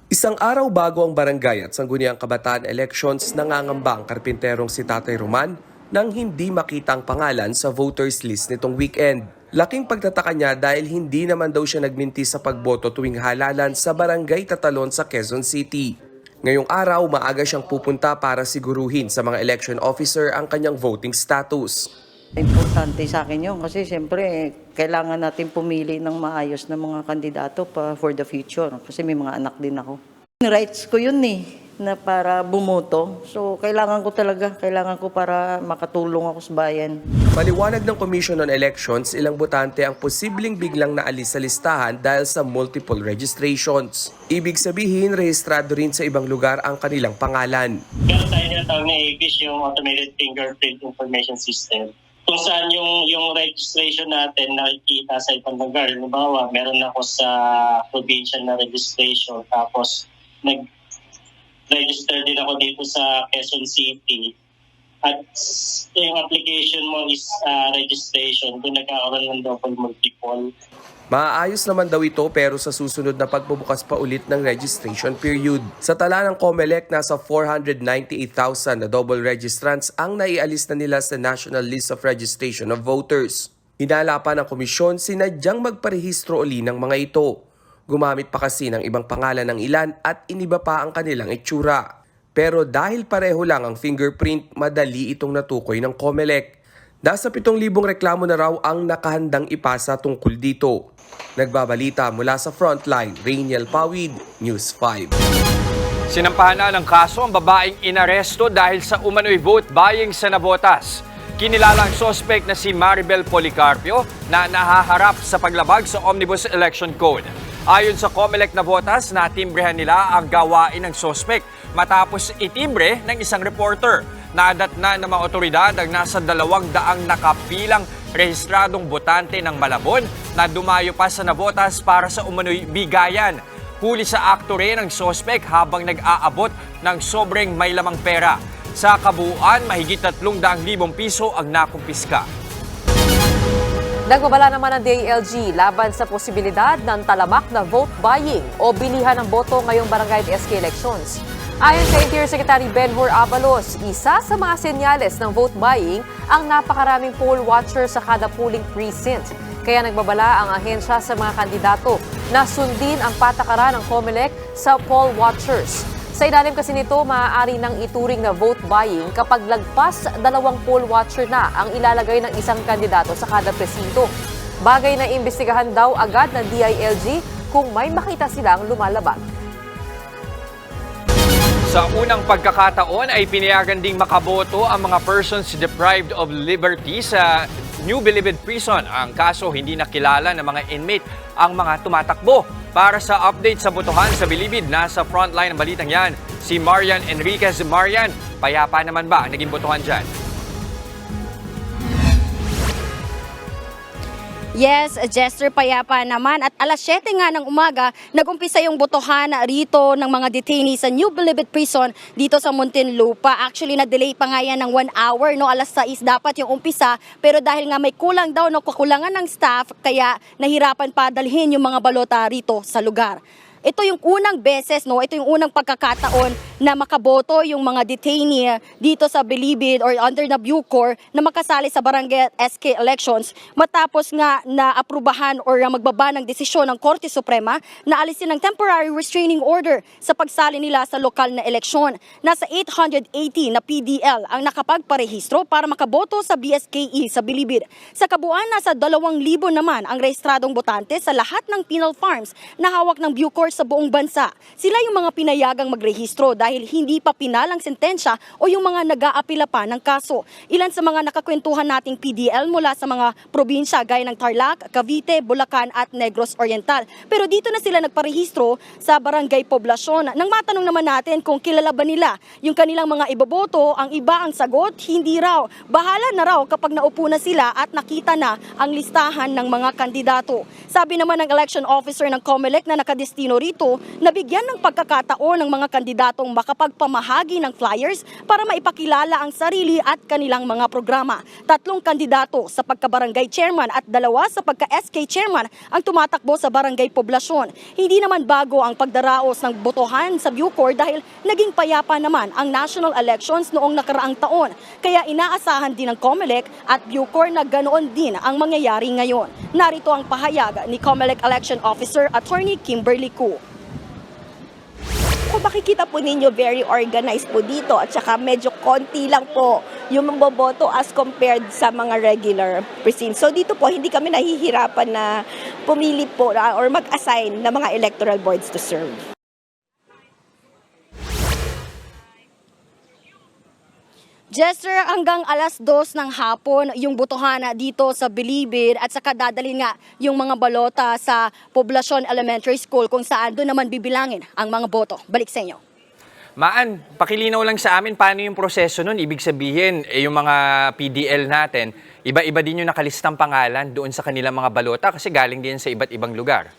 S8: Isang araw bago ang barangay at sangguniang kabataan elections, nangangamba ang karpinterong si Tatay Roman nang hindi makita ang pangalan sa voters list nitong weekend. Laking pagtataka niya dahil hindi naman daw siya nagminti sa pagboto tuwing halalan sa barangay Tatalon sa Quezon City. Ngayong araw, maaga siyang pupunta para siguruhin sa mga election officer ang kanyang voting status.
S11: Importante sa akin yun kasi siyempre kailangan natin pumili ng maayos na mga kandidato for the future kasi may mga anak din ako. Rights ko yun na para bumoto. So kailangan ko para makatulong ako sa bayan.
S8: Maliwanag ng Commission on Elections, ilang botante ang posibleng biglang naalis sa listahan dahil sa multiple registrations. Ibig sabihin, rehistrado rin sa ibang lugar ang kanilang pangalan.
S12: Meron tayo tinatawag na AFIS, yung Automated Fingerprint Information System. Kung saan yung registration natin nakikita sa ibang lugar. Halimbawa, meron ako sa provincial na registration. Tapos, nag-register din ako dito sa Quezon City. At yung application mo is registration. Kung nagkakaroon ng double multiple.
S8: Maaayos naman daw ito pero sa susunod na pagbubukas pa ulit ng registration period. Sa tala ng COMELEC, nasa 498,000 na double registrants ang naialis na nila sa National List of Registration of Voters. Hinala pa ng komisyon, sinadyang magparehistro uli ng mga ito. Gumamit pa kasi ng ibang pangalan ng ilan at iniba pa ang kanilang itsura. Pero dahil pareho lang ang fingerprint, madali itong natukoy ng COMELEC. Nasa 7,000 reklamo na raw ang nakahandang ipasa tungkol dito. Nagbabalita mula sa Frontline, Rainiel Pawid, News 5.
S1: Sinampahan na ng kaso ang babaeng inaresto dahil sa umano'y vote buying sa Navotas. Kinilala ang sospek na si Maribel Policarpio na nahaharap sa paglabag sa Omnibus Election Code. Ayon sa COMELEC Navotas, natimbrehan nila ang gawain ng sospek matapos itimbre ng isang reporter. Nadatna ng mga otoridad ang nasa 200 nakapilang rehistradong botante ng Malabon na dumayo pa sa Navotas para sa umano'y bigayan. Huli sa akto rin ang sospek habang nag-aabot ng sobrang may lamang pera. Sa kabuuan, mahigit 300,000 piso ang nakumpiska.
S9: Nagbabala naman ang DILG laban sa posibilidad ng talamak na vote buying o bilihan ng boto ngayong barangay at SK elections. Ayon kay Interior Secretary Benhur Abalos, isa sa mga senyales ng vote buying ang napakaraming poll watchers sa kada polling precinct. Kaya nagbabala ang ahensya sa mga kandidato na sundin ang patakaran ng COMELEC sa poll watchers. Sa ilalim kasi nito, maaari nang ituring na vote buying kapag lagpas 2 poll watcher na ang ilalagay ng isang kandidato sa kada presinto. Bagay na imbestigahan daw agad ng DILG kung may makita silang lumalaban.
S1: Sa unang pagkakataon ay pinayagan ding makaboto ang mga persons deprived of liberty sa New Bilibid Prison. Ang kaso, hindi nakilala ng mga inmate ang mga tumatakbo. Para sa update sa botohan sa Bilibid, nasa frontline ng balitang yan, si Marian Enriquez. Marian, payapa naman ba ang naging botohan dyan?
S13: Yes, Jester, payapa naman. At alas 7 nga ng umaga, nag-umpisa yung botohan rito ng mga detainees sa New Bilibid Prison dito sa Muntinlupa. Actually, na-delay pa nga yan ng 1 hour. No? Alas 6 dapat yung umpisa. Pero dahil nga may kulang daw, kakulangan ng staff, kaya nahirapan pa dalhin yung mga balota rito sa lugar. ito yung unang beses, no? Ito yung unang pagkakataon na makaboto yung mga detainee dito sa Bilibid or under na Bucor na makasali sa barangay at SK elections matapos nga na aprubahan or magbaba ng desisyon ng Korte Suprema na alisin ng temporary restraining order sa pagsali nila sa lokal na eleksyon. Nasa 880 na PDL ang nakapagparehistro para makaboto sa BSKE sa Bilibid. Sa kabuuan, nasa 2,000 naman ang rehistradong botante sa lahat ng penal farms na hawak ng Bucor sa buong bansa. Sila yung mga pinayagang magrehistro dahil hindi pa pinalang sentensya o yung mga nag-aapila pa ng kaso. Ilan sa mga nakakwentuhan nating PDL mula sa mga probinsya gaya ng Tarlac, Cavite, Bulacan at Negros Oriental. Pero dito na sila nagparehistro sa barangay poblasyon. Nang matanong naman natin kung kilala ba nila yung kanilang mga iboboto, ang iba ang sagot, hindi raw. Bahala na raw kapag naupo na sila at nakita na ang listahan ng mga kandidato. Sabi naman ng election officer ng COMELEC na nakadestino rito, nabigyan ng pagkakataon ng mga kandidatong makapagpamahagi ng flyers para maipakilala ang sarili at kanilang mga programa. 3 kandidato sa pagkabarangay chairman at 2 sa pagka-SK chairman ang tumatakbo sa barangay poblasyon. Hindi naman bago ang pagdaraos ng botohan sa Bucor dahil naging payapa naman ang national elections noong nakaraang taon. Kaya inaasahan din ng COMELEC at Bucor na ganoon din ang mangyayari ngayon. Narito ang pahayag ni COMELEC Election Officer Attorney Kimberly Koo.
S14: Kung makikita po ninyo, very organized po dito at saka medyo konti lang po yung mamboboto as compared sa mga regular precincts. So dito po, hindi kami nahihirapan na pumili po or mag-assign ng mga electoral boards to serve.
S13: Jester, hanggang alas 2 ng hapon yung botohan dito sa Bilibid at saka dadalhin nga yung mga balota sa Poblacion Elementary School kung saan doon naman bibilangin ang mga boto. Balik sa inyo.
S1: Maan, pakilinaw lang sa amin paano yung proseso nun. Ibig sabihin, yung mga PDL natin, iba-iba din yung nakalistang pangalan doon sa kanilang mga balota kasi galing din sa iba't ibang lugar.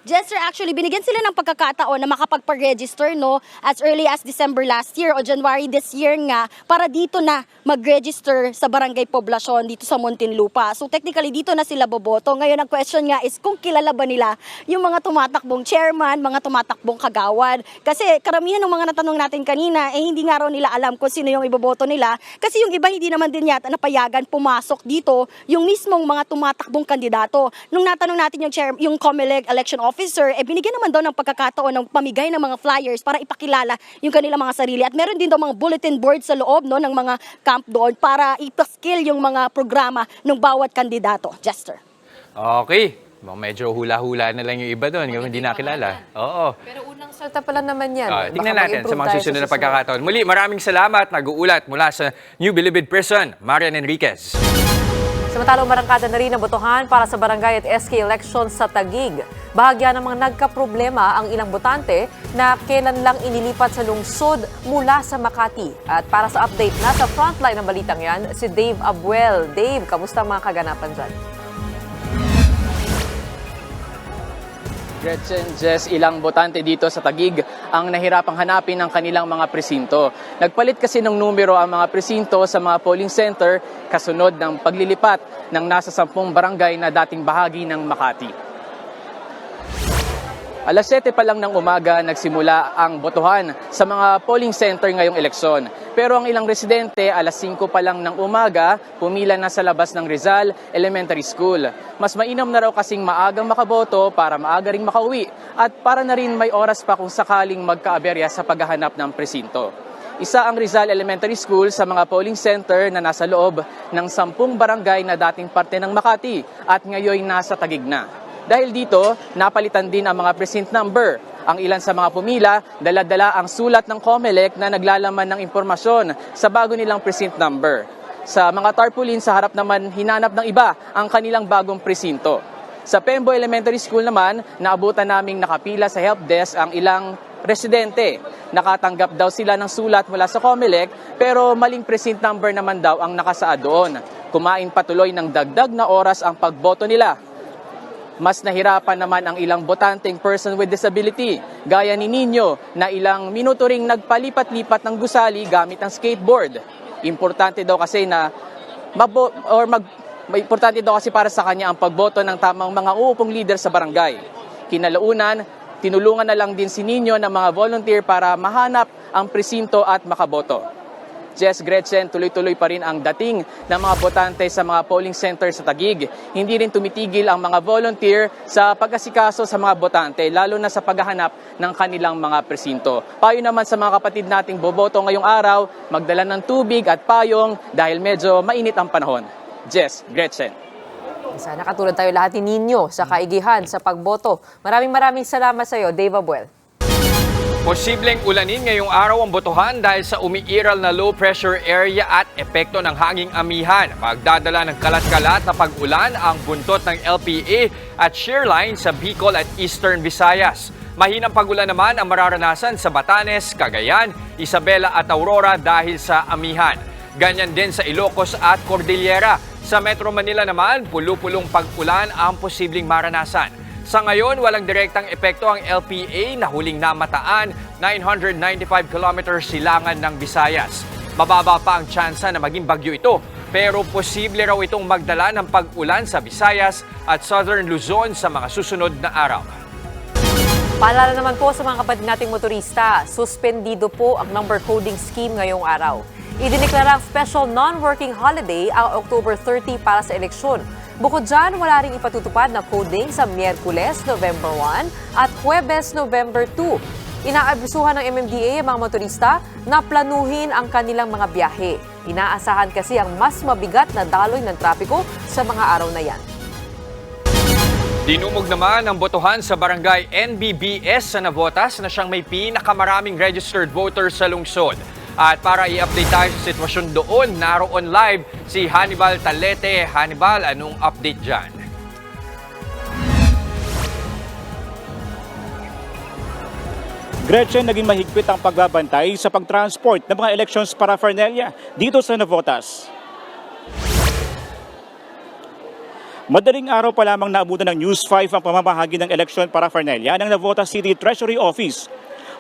S13: Jester, actually, binigyan sila ng pagkakataon na makapagpa-register as early as December last year o January this year nga para dito na mag-register sa barangay poblasyon dito sa Muntinlupa. So technically, dito na sila boboto. Ngayon, ang question nga is kung kilala ba nila yung mga tumatakbong chairman, mga tumatakbong kagawad. Kasi karamihan ng mga natanong natin kanina, hindi nga raw nila alam kung sino yung iboboto nila. Kasi yung iba hindi naman din yata napayagan pumasok dito yung mismong mga tumatakbong kandidato. Nung natanong natin yung COMELEC election officer, binigyan naman daw ng pagkakataon ng pamigay ng mga flyers para ipakilala yung kanilang mga sarili. At meron din daw mga bulletin board sa loob ng mga camp doon para ipaskill yung mga programa ng bawat kandidato. Jester.
S1: Okay. Medyo hula-hula na lang yung iba doon, hindi nakilala. Oo.
S9: Pero unang salta pala naman yan.
S1: Tingnan natin sa mga susunod na pagkakataon. Muli, maraming salamat. Nag-uulat mula sa New Bilibid Prison, Marian Enriquez.
S9: Samantalong marangkada na rin ang botohan para sa barangay at SK elections sa Taguig. Bahagya namang nagkaproblema ang ilang botante na kailan lang inilipat sa lungsod mula sa Makati. At para sa update, nasa frontline ng balitang yan, si Dave Abuel. Dave, kamusta ang mga kaganapan dyan?
S15: Gretchen, Jess, ilang botante dito sa Taguig ang nahirapang hanapin ng kanilang mga presinto. Nagpalit kasi ng numero ang mga presinto sa mga polling center kasunod ng paglilipat ng nasa 10 barangay na dating bahagi ng Makati. Alas 7 pa lang ng umaga nagsimula ang botohan sa mga polling center ngayong eleksyon. Pero ang ilang residente alas 5 pa lang ng umaga pumila na sa labas ng Rizal Elementary School. Mas mainam na raw kasing maagang makaboto para maaga ring makauwi at para na rin may oras pa kung sakaling magkaaberya sa paghahanap ng presinto. Isa ang Rizal Elementary School sa mga polling center na nasa loob ng 10 barangay na dating parte ng Makati at ngayon nasa Taguig na. Dahil dito, napalitan din ang mga precinct number. Ang ilan sa mga pumila, dala-dala ang sulat ng COMELEC na naglalaman ng impormasyon sa bago nilang precinct number. Sa mga tarpaulin sa harap naman, hinanap ng iba ang kanilang bagong presinto. Sa Pembo Elementary School naman, naabutan naming nakapila sa help desk ang ilang residente. Nakatanggap daw sila ng sulat mula sa COMELEC pero maling precinct number naman daw ang nakasaad doon. Kumain patuloy ng dagdag na oras ang pagboto nila. Mas nahirapan naman ang ilang botanteng person with disability, gaya ni Nino na ilang minuto ring nagpalipat-lipat ng gusali gamit ang skateboard. Importante daw kasi na May importante daw kasi para sa kanya ang pagboto ng tamang mga uupong leader sa barangay. Kinalaunan, tinulungan na lang din si Nino ng mga volunteer para mahanap ang presinto at makaboto. Jess, Gretchen, tuloy-tuloy pa rin ang dating ng mga botante sa mga polling center sa Taguig. Hindi rin tumitigil ang mga volunteer sa pag-asikaso sa mga botante, lalo na sa paghahanap ng kanilang mga presinto. Payo naman sa mga kapatid nating boboto ngayong araw, magdala ng tubig at payong dahil medyo mainit ang panahon. Jess, Gretchen.
S9: Sana katulad tayo lahat ni Nino sa kaigihan sa pagboto. Maraming salamat sa iyo, Dave Abuel.
S1: Posibleng ulanin ngayong araw ang botohan dahil sa umiiral na low pressure area at epekto ng hanging amihan. Magdadala ng kalat-kalat na pag-ulan ang buntot ng LPA at shear line sa Bicol at Eastern Visayas. Mahinang pag-ulan naman ang mararanasan sa Batanes, Cagayan, Isabela at Aurora dahil sa amihan. Ganyan din sa Ilocos at Cordillera. Sa Metro Manila naman, pulu-pulong pag-ulan ang posibleng maranasan. Sa ngayon, walang direktang epekto ang LPA na huling namataan 995 kilometers silangan ng Visayas. Mababa pa ang tsansa na maging bagyo ito, pero posible raw itong magdala ng pag-ulan sa Visayas at Southern Luzon sa mga susunod na araw.
S9: Paalala naman po sa mga kapatid nating motorista, suspendido po ang number coding scheme ngayong araw. Idineklara ang special non-working holiday ang October 30 para sa eleksyon. Bukod dyan, wala ring ipatutupad na coding sa Miyerkules, November 1 at Huwebes, November 2. Inaabisuhan ng MMDA ang mga motorista na planuhin ang kanilang mga biyahe. Inaasahan kasi ang mas mabigat na daloy ng trapiko sa mga araw na yan.
S1: Dinumog naman ang botohan sa barangay NBBS sa Navotas na siyang may pinakamaraming registered voters sa lungsod. At para i-update tayo sa sitwasyon doon, naroon live si Hannibal Talete. Hannibal, anong update dyan?
S16: Gretchen, naging mahigpit ang pagbabantay sa pagtransport ng mga elections paraphernalia dito sa Navotas. Madaling araw pa lamang naabutan ng News 5 ang pamamahagi ng election paraphernalia ng Navotas City Treasury Office.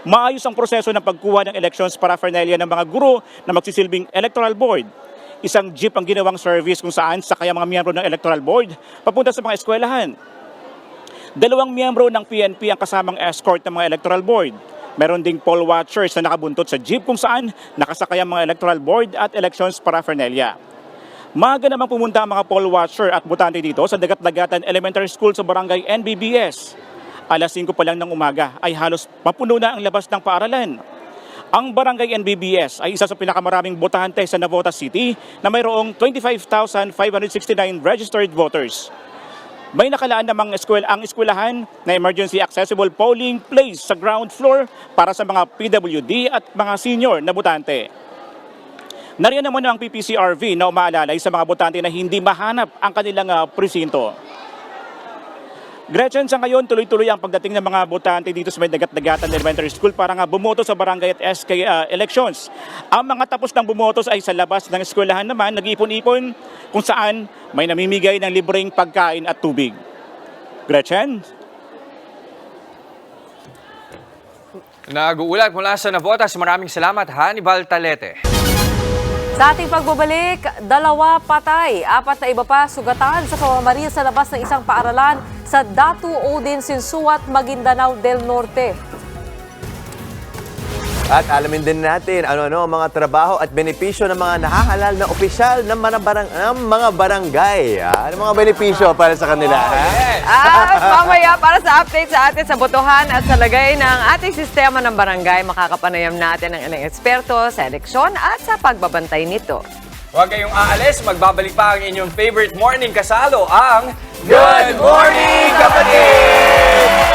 S16: Maayos ang proseso ng pagkuha ng elections paraphernalia ng mga guro na magsisilbing electoral board. Isang jeep ang ginawang service kung saan sakay ang mga miyembro ng electoral board papunta sa mga eskwelahan. 2 miyembro ng PNP ang kasamang escort ng mga electoral board. Meron ding poll watchers na nakabuntot sa jeep kung saan nakasakay ang mga electoral board at elections paraphernalia. Maaga namang pumunta ang mga poll watcher at botante dito sa Dagat-Dagatan Elementary School sa barangay NBBS. Alas 5 pa lang ng umaga ay halos mapuno na ang labas ng paaralan. Ang barangay NBBS ay isa sa pinakamaraming botante sa Navotas City na mayroong 25,569 registered voters. May nakalaan namang ang eskwelahan na emergency accessible polling place sa ground floor para sa mga PWD at mga senior na botante. Nariyan naman ang PPCRV na umaalalay sa mga botante na hindi mahanap ang kanilang presinto. Gretchen, sa ngayon, tuloy-tuloy ang pagdating ng mga botante dito sa may Dagat-Dagatan Elementary School para nga bumoto sa barangay at SK elections. Ang mga tapos ng bumotos ay sa labas ng eskwelahan naman, nag-ipon-ipon kung saan may namimigay ng libreng pagkain at tubig. Gretchen?
S1: Nag-uulat mula sa Navotas. Maraming salamat, Hannibal Talete.
S9: Sa ating pagbabalik, 2 patay, 4 na iba pa sugatan sa pamamaril sa labas ng isang paaralan sa Datu Odin, Sinsuat, Maguindanao del Norte.
S3: At alamin din natin ano-ano ang mga trabaho at benepisyo ng mga nahahalal na opisyal ng mga barangay. Ano mga benepisyo para sa kanila?
S1: Yes.
S2: At mamaya para sa update sa atin sa botohan at sa lagay ng ating sistema ng barangay, makakapanayam natin ang ilang eksperto sa eleksyon at sa pagbabantay nito.
S1: Huwag kayong aalis, magbabalik pa ang inyong favorite morning kasalo, ang Good Morning Kapatid!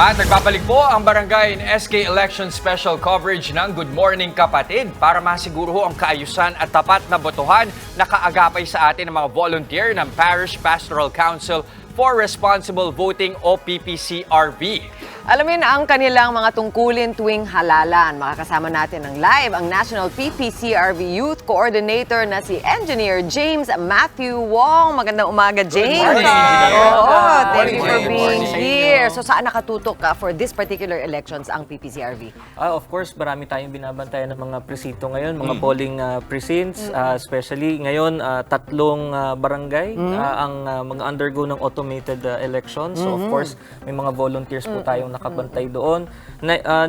S1: At nagbabalik po ang Barangay SK Election Special Coverage ng Good Morning Kapatid para masiguro ho ang kaayusan at tapat na botohan na kaagapay sa atin ng mga volunteer ng Parish Pastoral Council for Responsible Voting o PPCRV.
S2: Alamin ang kanilang mga tungkulin tuwing halalan. Makakasama natin ng live ang National PPCRV Youth Coordinator na si Engineer James Matthew Wong. Magandang umaga, James.
S1: Good morning, Engineer.
S2: Thank you for
S1: Good
S2: being
S1: morning.
S2: here. So saan nakatutok for this particular elections ang PPCRV?
S17: Of course, marami tayong binabantayan ng mga presinto ngayon, mga polling precincts, especially ngayon, 3 barangay ang mag-undergo ng automated elections. So of course, may mga volunteers po tayong nakabantay doon.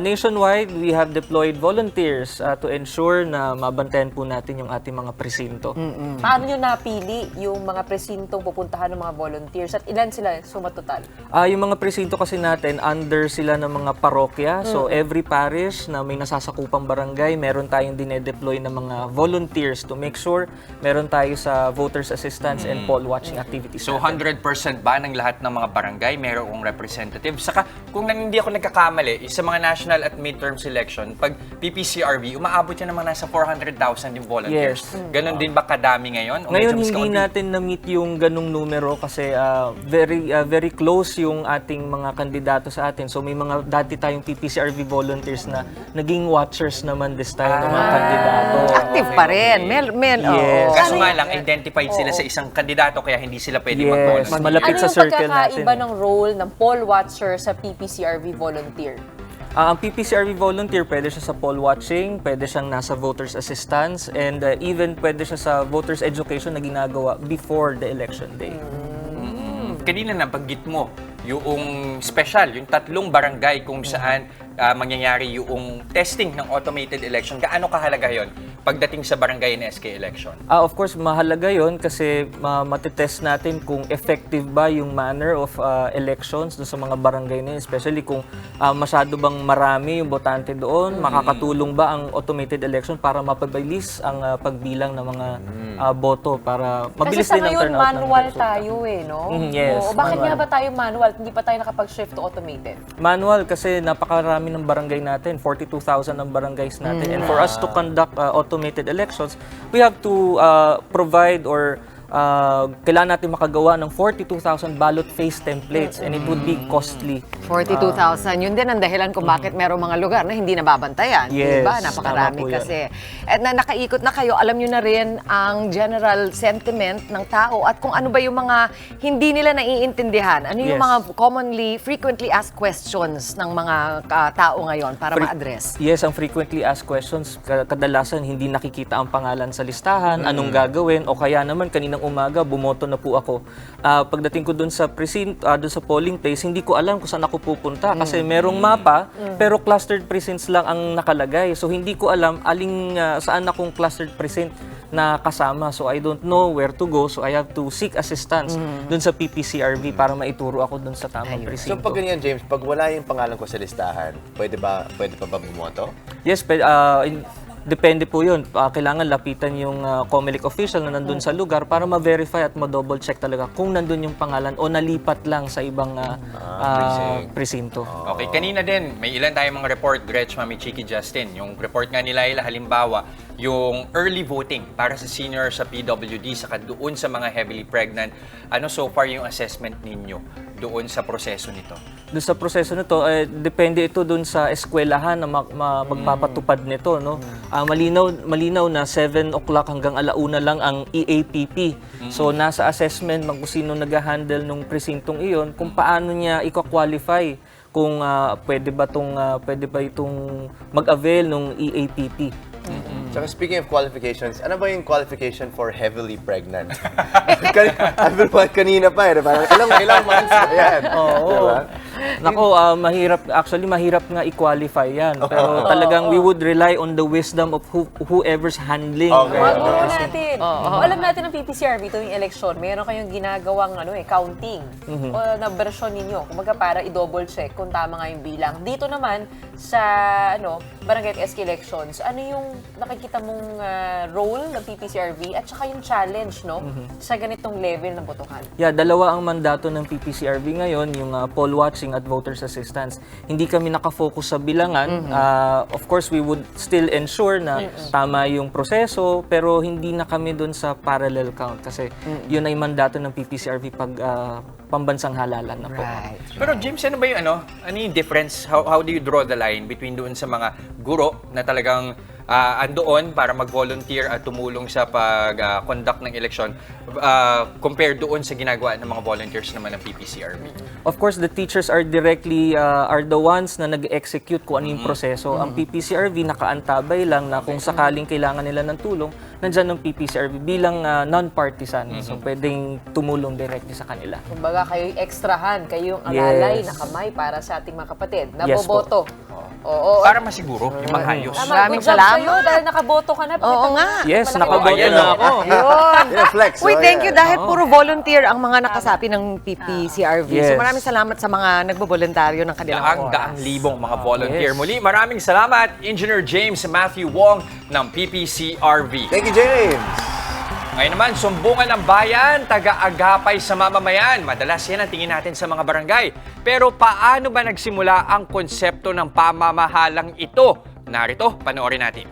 S17: Nationwide, we have deployed volunteers to ensure na mabantayan po natin yung ating mga presinto.
S9: Paano nyo napili yung mga presintong pupuntahan ng mga volunteers at ilan sila sumatotal?
S17: Yung mga presinto kasi natin, under sila ng mga parokya. So every parish na may nasasakupang barangay, meron tayong dinedeploy ng mga volunteers to make sure meron tayo sa voters assistance and poll watching activities.
S1: So
S17: natin.
S1: 100% ba ng lahat ng mga barangay mayroong representative? Saka kung hindi ako nagkakamali, sa mga national at midterm selection, pag PPCRV, umaabot yan ng mga nasa 400,000 yung volunteers.
S17: Yes.
S1: Ganon din ba kadami ngayon? O
S17: Ngayon,
S1: medyo mas
S17: hindi
S1: kaunti?
S17: natin na-meet yung ganung numero kasi very close yung ating mga kandidato sa atin. So may mga dati tayong PPCRV volunteers na naging watchers naman this time ng mga kandidato.
S2: Active pa rin.
S17: Yes.
S1: Kaso nga lang, identified sila sa isang kandidato kaya hindi sila pwede mag-volunteer.
S17: Malapit
S9: Ano
S17: sa
S9: yung
S17: circle natin.
S9: pagkakaiba ng role ng poll watcher sa PPCRV volunteer?
S17: Ang PPCRV volunteer, pwede siya sa poll watching, pwede siyang nasa voters assistance, and even pwede siya sa voters education na ginagawa before the election day.
S1: Kanina nabanggit mo, yung special, yung 3 barangay kung saan mangyayari yung testing ng automated election. Gaano kahalaga yon pagdating sa barangay and SK election?
S17: Of course, mahalaga yon kasi matitest natin kung effective ba yung manner of elections doon sa mga barangay na yun. Especially kung masyado bang marami yung botante doon, makakatulong ba ang automated election para mapabilis ang pagbilang ng mga boto para mabilis
S9: Kasi sa
S17: din ang
S9: ngayon,
S17: turnout ng
S9: manual
S17: resulta.
S9: tayo no?
S17: Yes,
S9: Oo, bakit
S17: manual.
S9: nga ba tayo manual? Hindi pa tayo nakapag-shift to automated?
S17: Manual kasi napakarami ng barangay natin, 42,000 ang barangays natin. And for us to conduct automated elections, we have to provide or kailangan natin makagawa ng 42,000 ballot face templates and it would be costly.
S2: 42,000. Yun din ang dahilan kung bakit merong mga lugar na hindi nababantayan.
S17: Yes,
S2: Diba? Napakarami
S17: tama po yan.
S2: kasi. At na nakaikot na kayo, alam nyo na rin ang general sentiment ng tao at kung ano ba yung mga hindi nila naiintindihan. Ano yung
S17: Yes.
S2: mga frequently asked questions ng mga tao ngayon para ma-address?
S17: Yes, ang frequently asked questions, kadalasan hindi nakikita ang pangalan sa listahan, anong gagawin, o kaya naman kaninang umaga, bumoto na po ako. Pagdating ko dun sa precinct, dun sa polling place, hindi ko alam kung saan ako pupunta kasi merong mapa, pero clustered precincts lang ang nakalagay. So hindi ko alam saan akong clustered precinct na kasama. So I don't know where to go. So I have to seek assistance dun sa PPCRV para maituro ako dun sa tamang
S3: So
S17: presinto.
S3: pag ganyan, James, pag wala yung pangalan ko sa listahan, pwede pa ba bumoto?
S17: Yes, depende po yun. Kailangan lapitan yung COMELEC official na nandun sa lugar para ma-verify at ma-double check talaga kung nandun yung pangalan o nalipat lang sa ibang presinto.
S1: Okay, kanina din, may ilan tayong mga report, Gretch, Mami Chiki, Justin. Yung report nga nila, halimbawa, yung early voting para sa senior sa PWD, saka doon sa mga heavily pregnant. Ano so far yung assessment ninyo doon sa proseso nito?
S17: Doon sa proseso nito, depende ito doon sa eskwelahan na magpapatupad nito. No? Malinaw na 7 o'clock hanggang 1:00 lang ang EAPP. So nasa assessment kung sino nag-handle ng presintong iyon, kung paano niya i-qualify kung pwede ba itong mag-avail ng EAPP.
S3: Tsaka speaking of qualifications, ano ba yung qualification for heavily pregnant? Kanina pa parang ilang months ba yan?
S17: Oo.
S3: Diba?
S17: Nako, mahirap nga i-qualify yan. Pero talagang we would rely on the wisdom of whoever's handling.
S9: Maguro natin. Alam natin ng PPCRV tuwing election, meron kayong ginagawang counting o na version ninyo. Kumaga para i-double check kung tama nga yung bilang. Dito naman sa barangay at SK elections, ano yung nakikita mong role ng PPCRV at saka yung challenge sa ganitong level ng botohan?
S17: Yeah, dalawa ang mandato ng PPCRV ngayon, yung poll watching voting at voters assistance. Hindi kami nakafocus sa bilangan. Of course, we would still ensure na tama yung proseso, pero hindi na kami dun sa parallel count kasi yun ay mandato ng PPCRV pag pambansang halalan na po.
S1: Pero James, ano ba yung ano yung difference? How do you draw the line between doon sa mga guro na talagang andoon para mag-volunteer at tumulong sa pag-conduct ng eleksyon compared doon sa ginagawa ng mga volunteers naman ng PPCRV?
S17: Of course, the teachers are directly are the ones na nag-execute kung ano yung proseso. Ang PPCRV nakaantabay lang na kung sakaling kailangan nila ng tulong, nandyan ng PPCRV bilang non-partisan. So, pwedeng tumulong directly sa kanila.
S9: Kumbaga, kayo'y ekstrahan, kayong alalay na kamay para sa ating mga kapatid na
S17: Yes po.
S9: boboto. Oo.
S1: Para masiguro yung maghayos.
S9: Tama,
S2: Maraming
S9: good job
S2: salamat.
S9: sa'yo dahil nakaboto ka na.
S2: Oo nga.
S17: Yes,
S9: Malaki
S17: nakaboto
S1: Ayan,
S17: na ako.
S2: Yun.
S3: Flex.
S2: Uy,
S3: oh,
S2: thank you
S3: yeah.
S2: dahil puro volunteer ang mga nakasapi ng PPCRV. So
S17: Yes.
S2: maraming salamat sa mga nagboboluntaryo ng kanilang
S1: Daang libong mga volunteer.
S17: Yes.
S1: Muli, maraming salamat, Engineer James Matthew Wong ng PPCRV.
S3: Thank you, James.
S1: Ngayon naman, sumbungan ng bayan, taga-agapay sa mamamayan. Madalas yan ang tingin natin sa mga barangay. Pero paano ba nagsimula ang konsepto ng pamamahalang ito? Narito, panoorin natin.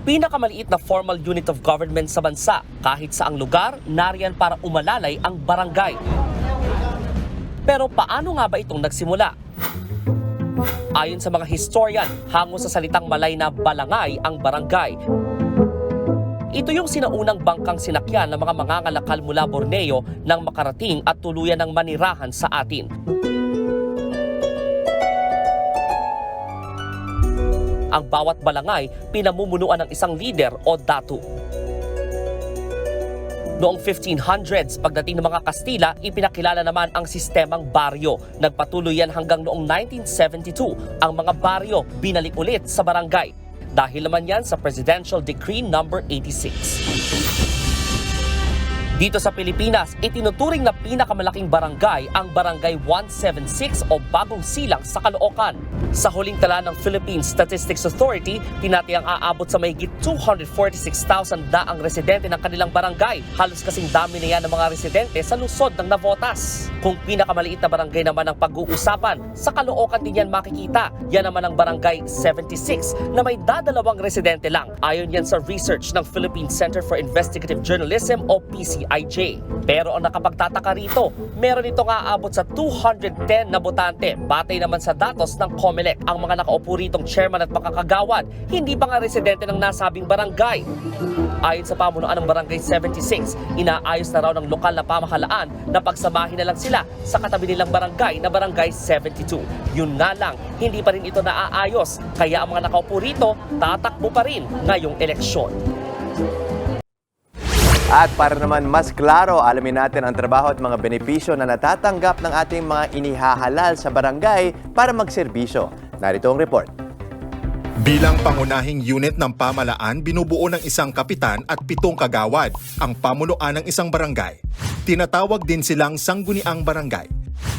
S18: Pinakamaliit na formal unit of government sa bansa. Kahit saang lugar, nariyan para umalalay ang barangay. Pero paano nga ba itong nagsimula? Ayon sa mga historian, hango sa salitang Malay na balangay ang barangay. Ito yung sinaunang bangkang sinakyan ng mga mangangalakal mula Borneo nang makarating at tuluyan ng manirahan sa atin. Ang bawat balangay pinamumunuan ng isang leader o datu. Noong 1500s, pagdating ng mga Kastila, ipinakilala naman ang sistemang baryo. Nagpatuloy yan hanggang noong 1972. Ang mga baryo binalik ulit sa barangay. Dahil naman yan sa Presidential Decree No. 86. Dito sa Pilipinas, itinuturing na pinakamalaking barangay ang Barangay 176 o Bagong Silang sa Caloocan. Sa huling tala ng Philippine Statistics Authority, tinatayang aabot sa mahigit 246,000 daang residente ng kanilang barangay. Halos kasing dami na yan ng mga residente sa lungsod ng Navotas. Kung pinakamaliit na barangay naman ang pag-uusapan, sa Caloocan din yan makikita. Yan naman ang Barangay 76 na may dadalawang residente lang. Ayon yan sa research ng Philippine Center for Investigative Journalism o PCIJ. Pero ang nakapagtataka rito, meron itong aabot sa 210 na botante. Batay naman sa datos ng COMELEC, ang mga nakaupo ritong chairman at makakagawad, hindi pa nga residente ng nasabing barangay. Ayon sa pamunuan ng Barangay 76, inaayos na raw ng lokal na pamahalaan na pagsamahin na lang sila sa katabi nilang barangay na Barangay 72. Yun nga lang, hindi pa rin ito naaayos, kaya ang mga nakaupo rito tatakbo pa rin ngayong eleksyon.
S3: At para naman mas klaro, alamin natin ang trabaho at mga benepisyo na natatanggap ng ating mga inihahalal sa barangay para magserbisyo. Narito ang report.
S7: Bilang pangunahing unit ng pamalaan, binubuo ng isang kapitan at 7 kagawad ang pamunuan ng isang barangay. Tinatawag din silang sangguniang barangay.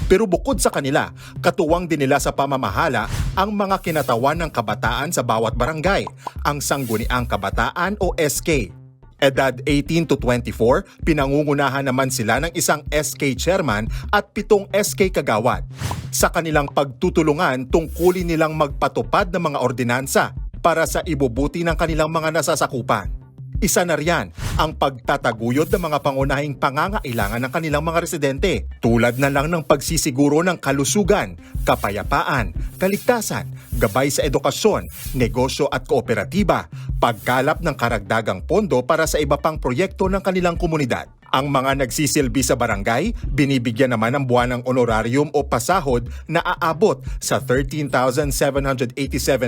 S7: Pero bukod sa kanila, katuwang din nila sa pamamahala ang mga kinatawan ng kabataan sa bawat barangay, ang sangguniang kabataan o SK. Edad 18 to 24, pinangungunahan naman sila ng isang SK chairman at 7 SK kagawad. Sa kanilang pagtutulungan, tungkulin nilang magpatupad ng mga ordinansa para sa ibubuti ng kanilang mga nasasakupan. Isa na riyan ang pagtataguyod ng mga pangunahing pangangailangan ng kanilang mga residente, tulad na lang ng pagsisiguro ng kalusugan, kapayapaan, kaligtasan, gabay sa edukasyon, negosyo at kooperatiba, pagkalap ng karagdagang pondo para sa iba pang proyekto ng kanilang komunidad. Ang mga nagsisilbi sa barangay, binibigyan naman ng buwanang honorarium o pasahod na aabot sa 13,787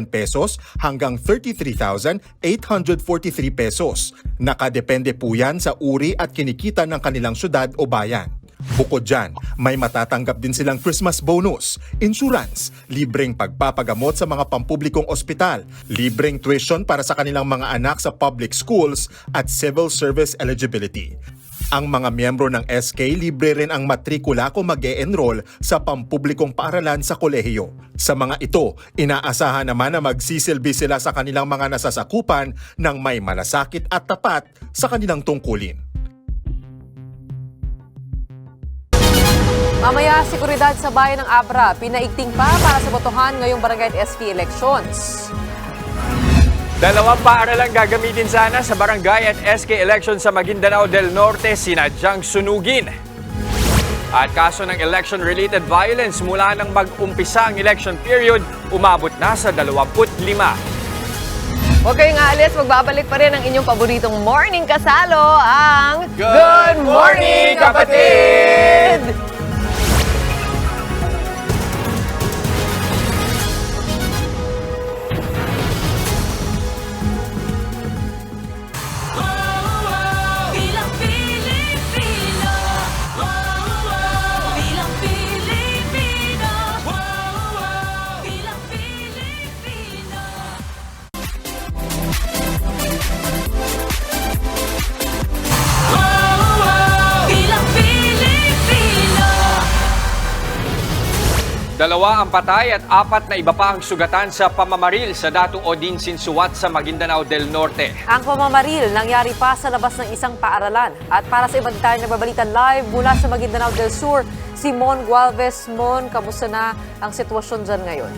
S7: pesos hanggang 33,843 pesos. Nakadepende po yan sa uri at kinikita ng kanilang syudad o bayan. Bukod dyan, may matatanggap din silang Christmas bonus, insurance, libreng pagpapagamot sa mga pampublikong ospital, libreng tuition para sa kanilang mga anak sa public schools at civil service eligibility. Ang mga miyembro ng SK, libre rin ang matrikula kung mag-e-enroll sa pampublikong paaralan sa kolehiyo. Sa mga ito, inaasahan naman na magsisilbi sila sa kanilang mga nasasakupan ng may malasakit at tapat sa kanilang tungkulin.
S9: Mamaya, seguridad sa bayan ng Abra. Pinaigting pa para sa botohan ngayong barangay at SK elections.
S1: Dalawang paaralang gagamitin sana sa barangay at SK election sa Maguindanao del Norte, sinadyang sunugin. At kaso ng election-related violence mula nang mag-umpisa ang election period, umabot na sa 25.
S2: Huwag kayong aalis, magbabalik pa rin ang inyong paboritong morning kasalo, ang
S1: Good Morning, Kapatid! Dalawa ang patay at 4 na iba pa ang sugatan sa pamamaril sa Datu Odin Sinsuat sa Maguindanao del Norte.
S9: Ang pamamaril nangyari pa sa labas ng isang paaralan. At para sa ibang detalye na babalitan live mula sa Maguindanao del Sur, si Mon Gualvez. Mon, kamusta na ang sitwasyon dyan ngayon?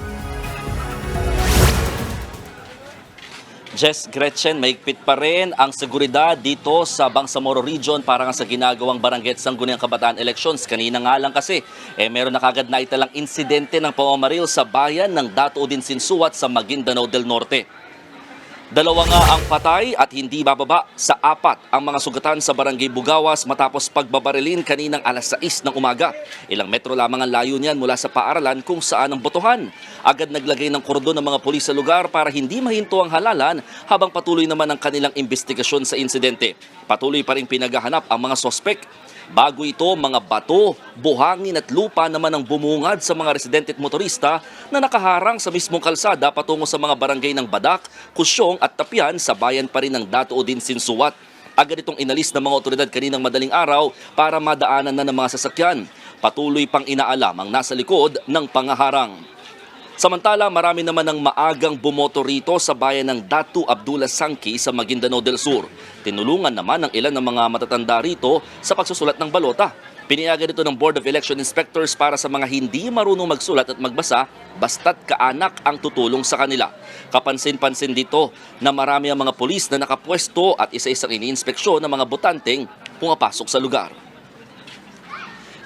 S18: Jess Gretchen, mahigpit pa rin ang seguridad dito sa Bangsamoro Region para nga sa ginagawang barangay at sangguniang kabataan elections. Kanina nga lang kasi, meron na kagad na italang insidente ng pamamaril sa bayan ng Datu Odin Sinsuat sa Maguindanao del Norte. 2 nga ang patay at hindi bababa sa 4 ang mga sugatan sa Barangay Bugawas matapos pagbabarilin kaninang alas 6 ng umaga. Ilang metro lamang ang layo niyan mula sa paaralan kung saan ang botohan. Agad naglagay ng kordon ng mga pulis sa lugar para hindi mahinto ang halalan habang patuloy naman ang kanilang investigasyon sa insidente. Patuloy pa rin pinaghahanap ang mga sospek. Bago ito, mga bato, buhangin at lupa naman ang bumungad sa mga residente at motorista na nakaharang sa mismong kalsada patungo sa mga barangay ng Badak, Kusyong at Tapian sa bayan pa rin ng Datu Odin Sinsuat. Agad itong inalis ng mga otoridad kaninang madaling araw para madaanan na ng mga sasakyan. Patuloy pang inaalam ang nasa likod ng pangaharang. Samantala, marami naman ang maagang bumoto rito sa bayan ng Datu Abdullah Sangki sa Maguindanao del Sur. Tinulungan naman ng ilan ng mga matatanda rito sa pagsusulat ng balota. Piniyagan ito ng Board of Election Inspectors para sa mga hindi marunong magsulat at magbasa basta't kaanak ang tutulong sa kanila. Kapansin-pansin dito na marami ang mga pulis na nakapwesto at isa-isang iniinspeksyon ng mga botanteng pumapasok sa lugar.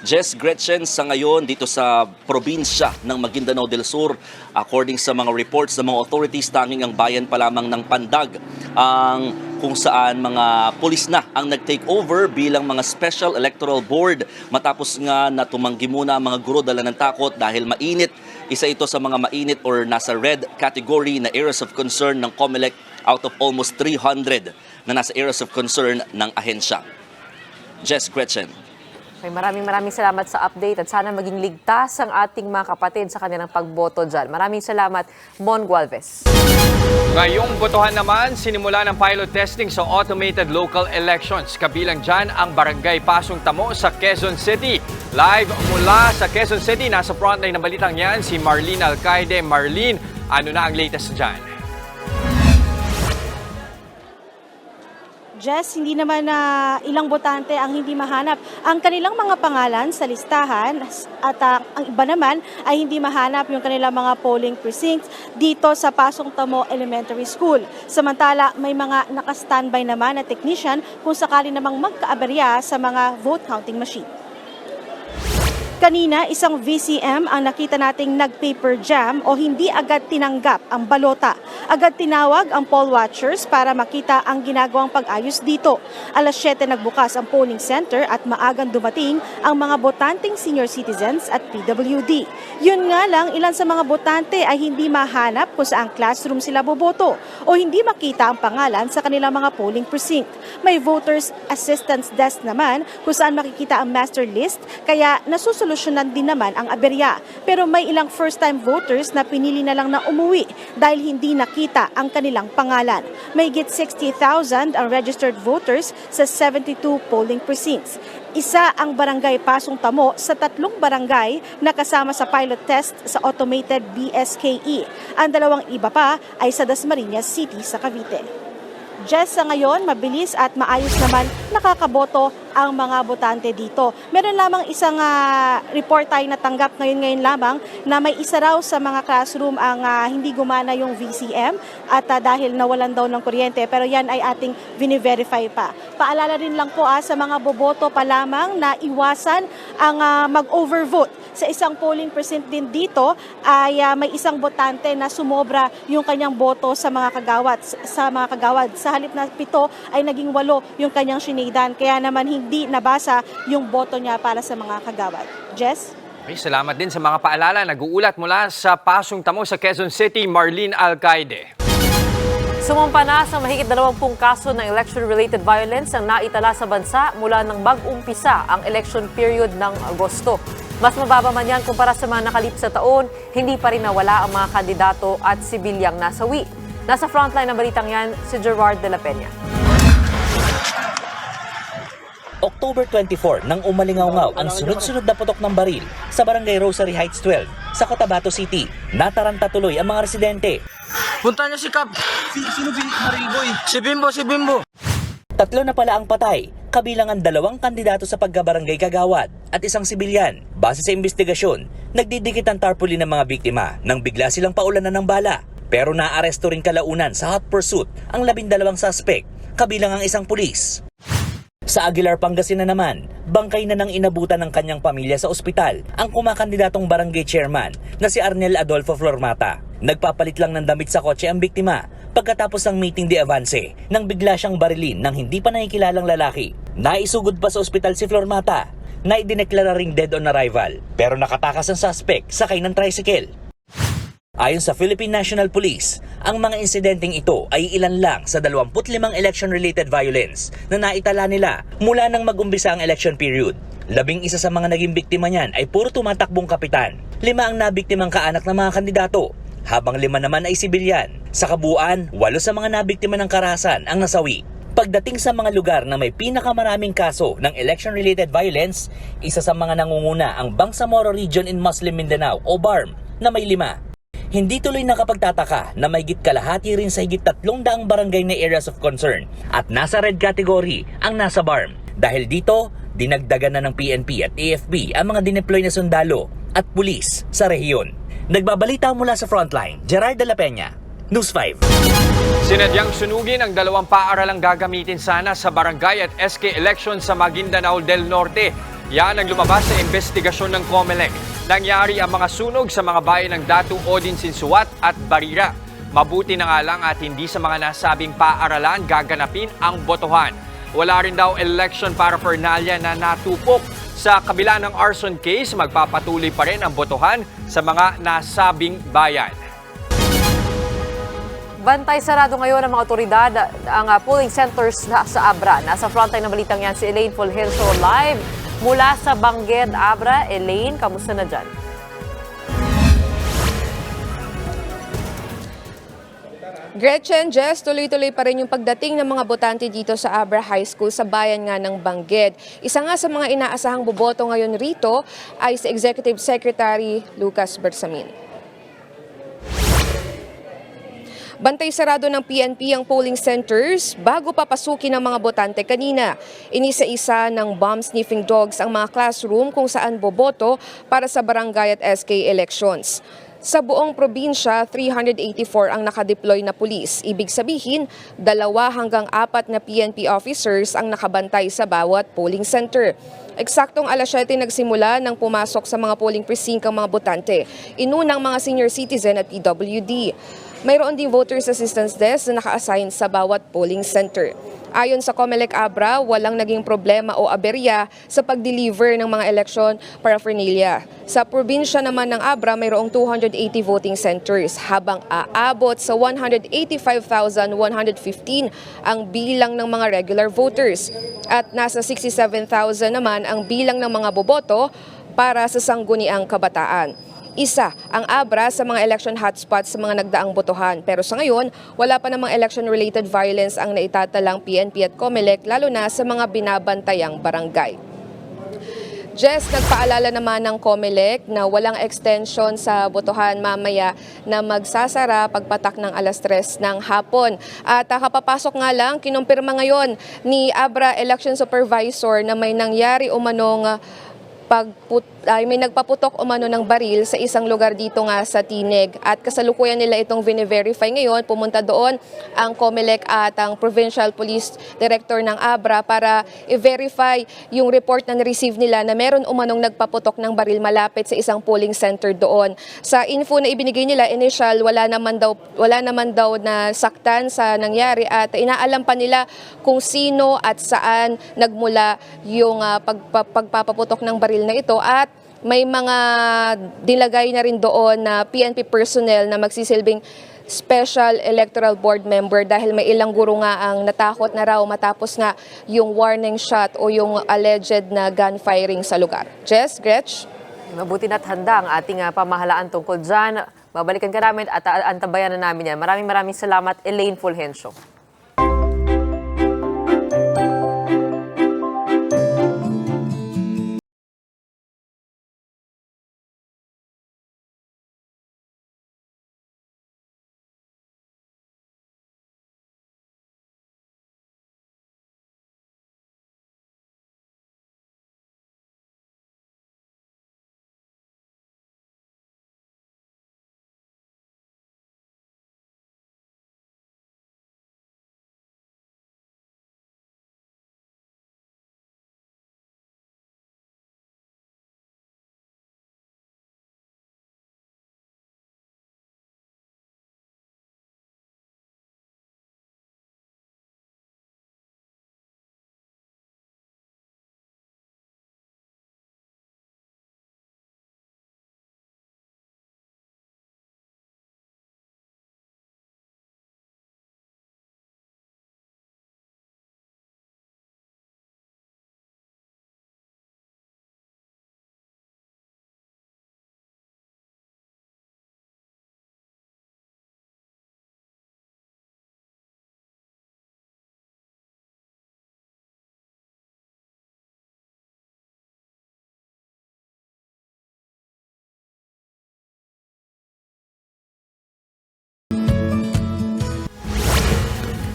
S18: Jess Gretchen, sa ngayon dito sa probinsya ng Maguindanao del Sur, according sa mga reports ng mga authorities, tanging ang bayan pa lamang ng Pandag ang kung saan mga pulis na ang nag-take over bilang mga Special Electoral Board matapos nga na tumanggi muna ang mga guro dala ng takot dahil mainit. Isa ito sa mga mainit or nasa red category na areas of concern ng COMELEC out of almost 300 na nasa areas of concern ng ahensya. Jess Gretchen.
S9: Maraming salamat sa update at sana maging ligtas ang ating mga kapatid sa kanilang pagboto dyan. Maraming salamat, Mon Gualvez.
S1: Ngayong botohan naman, sinimula ng pilot testing sa automated local elections. Kabilang dyan ang Barangay Pasong Tamo sa Quezon City. Live mula sa Quezon City, nasa frontline ng balitang yan si Marlene Alcaide. Marlene, ano na ang latest dyan?
S14: Jess, hindi naman ilang botante ang hindi mahanap ang kanilang mga pangalan sa listahan at ang iba naman ay hindi mahanap yung kanilang mga polling precincts dito sa Pasong Tamo Elementary School. Samantala, may mga naka-standby naman na technician kung sakali namang magkaaberya sa mga vote counting machine. Kanina, isang VCM ang nakita nating nag-paper jam o hindi agad tinanggap ang balota. Agad tinawag ang poll watchers para makita ang ginagawang pag-ayos dito. Alas 7 nagbukas ang polling center at maagang dumating ang mga botanteng senior citizens at PWD. Yun nga lang, ilan sa mga botante ay hindi mahanap kung saang classroom sila boboto o hindi makita ang pangalan sa kanilang mga polling precinct. May voters assistance desk naman kung saan makikita ang master list kaya nasusolusyonan din naman ang aberya. Pero may ilang first-time voters na pinili na lang na umuwi dahil hindi nakita ang kanilang pangalan. May higit 60,000 ang registered voters sa 72 polling precincts. Isa ang Barangay Pasong Tamo sa 3 barangay na kasama sa pilot test sa automated BSKE. Ang 2 iba pa ay sa Dasmariñas City sa Cavite. Just sa ngayon, mabilis at maayos naman nakakaboto ang mga botante dito. Meron lamang isang report tayo natanggap ngayon lamang na may isa raw sa mga classroom ang hindi gumana yung VCM at dahil nawalan daw ng kuryente. Pero yan ay ating vini-verify pa. Paalala rin lang po sa mga boboto pa lamang na iwasan ang mag-overvote. Sa isang polling precinct din dito ay may isang botante na sumobra yung kanyang boto sa mga kagawad. Sa halip na 7 ay naging 8 yung kanyang sinidan. Kaya naman hindi nabasa yung boto niya para sa mga kagawad. Jess?
S1: Okay, salamat din sa mga paalala. Nag-uulat mula sa Pasong Tamo sa Quezon City, Marlene Alcaide.
S9: Sumampa na sa mahigit 20 kaso ng election-related violence ang naitala sa bansa mula nang mag-umpisa ang election period ng Agosto. Mas mababa man yan kumpara sa mga nakalipis sa taon, hindi pa rin nawala ang mga kandidato at sibilyang nasawi. Nasa frontline ng balitang yan, si Gerard de la Peña.
S18: October 24 nang umalingaw-ngaw ang sunod-sunod na putok ng baril sa Barangay Rosary Heights 12 sa Cotabato City. Nataranta tuloy ang mga residente.
S19: Punta niyo si Cap. Sino Mariboy? Si Bimbo.
S18: 3 na pala ang patay, kabilang ang 2 kandidato sa pagkabarangay kagawad at isang sibilyan. Base sa investigasyon, nagdidikit ang tarpaulin ng mga biktima nang bigla silang paulanan ng bala. Pero naaresto rin kalaunan sa hot pursuit ang 12 suspect, kabilang ang isang pulis. Sa Aguilar, Pangasinan naman, bangkay na nang inabutan ng kanyang pamilya sa ospital ang kumakandidatong barangay chairman na si Arnel Adolfo Flormata. Nagpapalit lang ng damit sa kotse ang biktima pagkatapos ng meeting de avance nang bigla siyang barilin ng hindi pa nakikilalang lalaki. Naisugod pa sa ospital si Flormata na idineklara ring dead on arrival pero nakatakas ang suspect sakay ng tricycle. Ayon sa Philippine National Police, ang mga insidenteng ito ay ilan lang sa 25 election-related violence na naitala nila mula nang mag-umpisa ang election period. 11 sa mga naging biktima niyan ay puro tumatakbong kapitan. 5 ang nabiktimang kaanak ng mga kandidato, habang 5 naman ay sibilyan. Sa kabuuan, 8 sa mga nabiktima ng karahasan ang nasawi. Pagdating sa mga lugar na may pinakamaraming kaso ng election-related violence, isa sa mga nangunguna ang Bangsamoro Region in Muslim Mindanao o BARM na may 5. Hindi tuloy nakapagtataka na may higit kalahati rin sa higit 300 barangay na areas of concern at nasa red category ang nasa BARM. Dahil dito, dinagdagan na ng PNP at AFP ang mga dineploy na sundalo at pulis sa rehiyon. Nagbabalita mula sa Frontline, Gerard de la Peña, News 5.
S1: Sinadyang sunugin ang 2 paaralang gagamitin sana sa barangay at SK election sa Maguindanao del Norte. Yan ang lumabas sa investigasyon ng COMELEC. Nangyari ang mga sunog sa mga bayan ng Datu, Odin, Sinsuat at Barira. Mabuti na nga lang at hindi sa mga nasabing paaralan gaganapin ang botohan. Wala rin daw election paraphernalia na natupok. Sa kabila ng arson case, magpapatuloy pa rin ang botohan sa mga nasabing bayan.
S9: Bantay sarado ngayon ng mga otoridad ang polling centers sa Abra. Nasa frontline ng balitang yan si Elaine Fulgencio live mula sa Bangged, Abra. Elaine, kamusta na dyan?
S20: Gretchen, Jess, tuloy-tuloy pa rin yung pagdating ng mga botante dito sa Abra High School sa bayan nga ng Bangged. Isa nga sa mga inaasahang boboto ngayon rito ay si Executive Secretary Lucas Bersamin. Bantay sarado ng PNP ang polling centers bago papasukin ng mga botante kanina. Inisa-isa ng bomb-sniffing dogs ang mga classroom kung saan boboto para sa barangay at SK elections. Sa buong probinsya, 384 ang nakadeploy na pulis. Ibig sabihin, 2 hanggang 4 na PNP officers ang nakabantay sa bawat polling center. Eksaktong 7:00 nagsimula nang pumasok sa mga polling precinct ang mga botante. Inunang mga senior citizen at PWD. Mayroon din voters assistance desk na naka-assign sa bawat polling center. Ayon sa COMELEC Abra, walang naging problema o aberya sa pag-deliver ng mga election paraphernalia. Sa probinsya naman ng Abra, mayroong 280 voting centers, habang aabot sa 185,115 ang bilang ng mga regular voters. At nasa 67,000 naman ang bilang ng mga boboto para sa Sangguniang Kabataan. Isa ang Abra sa mga election hotspots sa mga nagdaang botohan. Pero sa ngayon, wala pa namang election-related violence ang naitatalang PNP at COMELEC, lalo na sa mga binabantayang barangay. Jess, nagpaalala naman ng COMELEC na walang extension sa botohan mamaya na magsasara pagpatak ng 3:00 ng hapon. At kapapasok nga lang, kinumpirma ngayon ni Abra Election Supervisor na may nangyari umanong may nagpaputok umano ng baril sa isang lugar dito nga sa Tineg. At kasalukuyan nila itong vine-verify ngayon. Pumunta doon ang COMELEC at ang Provincial Police Director ng Abra para i-verify yung report na na-receive nila na meron umanong nagpaputok ng baril malapit sa isang polling center doon. Sa info na ibinigay nila, initial, wala naman daw na saktan sa nangyari at inaalam pa nila kung sino at saan nagmula yung pagpapaputok ng baril na ito at may mga dilagay na rin doon na PNP personnel na magsisilbing Special Electoral Board member dahil may ilang guro nga ang natakot na raw matapos nga yung warning shot o yung alleged na gunfiring sa lugar. Jess, Gretch?
S9: Mabuti na't handa ang ating pamahalaan tungkol dyan. Babalikan ka namin at antabayan na namin yan. Maraming salamat, Elaine Fulgencio.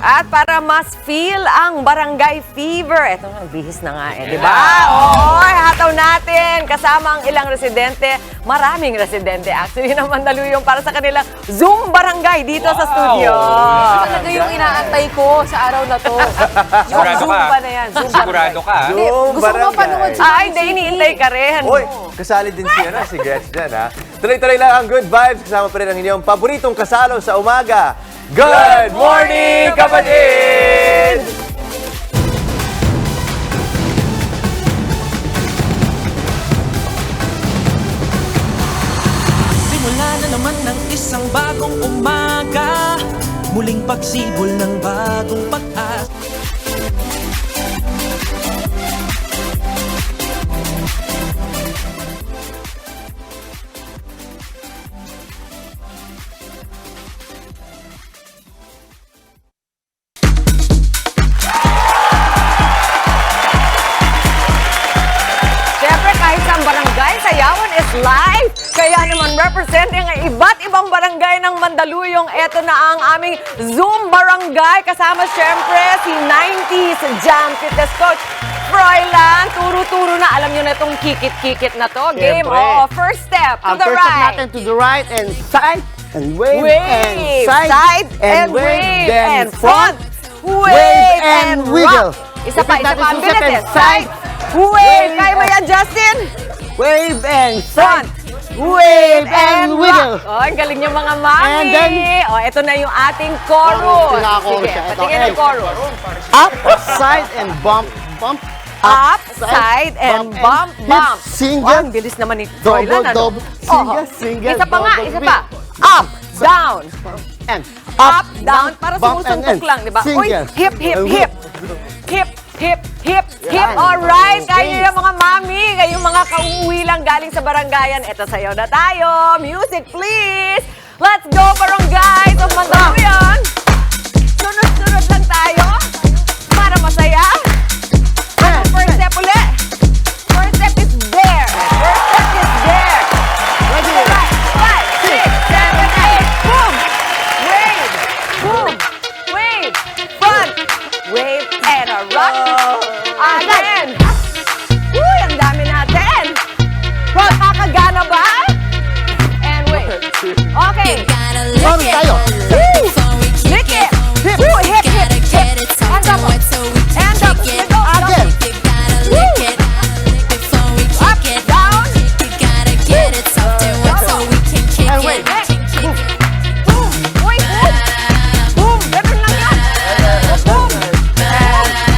S2: At para mas feel ang barangay fever, eto nga, bihis na nga di ba? Oo, hataw natin kasama ang ilang residente, maraming residente actually ng Mandaluyong para sa kanilang Zoom barangay dito sa studio.
S9: Talaga yung inaantay ko sa araw na to. Yung Zumba na yan.
S1: Sigurado ka?
S9: Hindi, gusto ko mapanood si
S2: Ay, hindi, iniintay ka rin.
S3: Uy, kasali din si Gretch dyan, ha? Tuloy-tuloy lang ang good vibes. Kasama pa rin ang inyong paboritong kasalo sa umaga. Good morning, kapatid!
S19: Simula na naman ng isang bagong umaga, muling pagsibol ng bagong pag-asa.
S2: Live! Kaya naman representing ang iba't ibang barangay ng Mandaluyong, eto na ang aming Zoom Barangay. Kasama syempre si 90s Jam Fitness Coach Froilan. Turo-turo na. Alam nyo na itong kikit-kikit na to. Game, first step to the right.
S21: First step natin to the right and side and wave, and
S2: side and wave,
S21: then
S2: and front, wave and
S21: wiggle.
S2: rock. Isa pa, ang bilis
S21: Side,
S2: wave. Kaya mo yan, Justin?
S21: Wave and
S2: Front,
S21: wave and wiggle.
S2: Oh, ang galing yung mga mami.
S21: And then,
S2: ito na yung ating chorus. Sige, patingin ang chorus.
S21: Up, side, and bump, bump.
S2: Up, side, and bump, bump.
S21: Single.
S2: Ang bilis naman ni Froilan.
S21: Double, single,
S2: Isa pa nga, isa pa. Up, down.
S21: And
S2: Up, down. Para sumusuntok lang, di ba? Uy, hip, hip, hip. Hip, hip, hip, hip. Alright, kayo yung mga mami, kayo mga kauuwi lang galing sa barangayan. Eto sayo na tayo. Music, please. Let's go, barangays of Mandaluyong. Sunod-sunod lang tayo para masaya. First step ulit. First step is Okay.
S21: Mami tayo.
S2: Lick it. Woo, hip, hip, hip. Hand up. Hand up.
S21: Again.
S2: Woo. Up, down.
S21: And wait.
S2: Boom. Uy, boom. Boom. Ganun lang yan. Boom.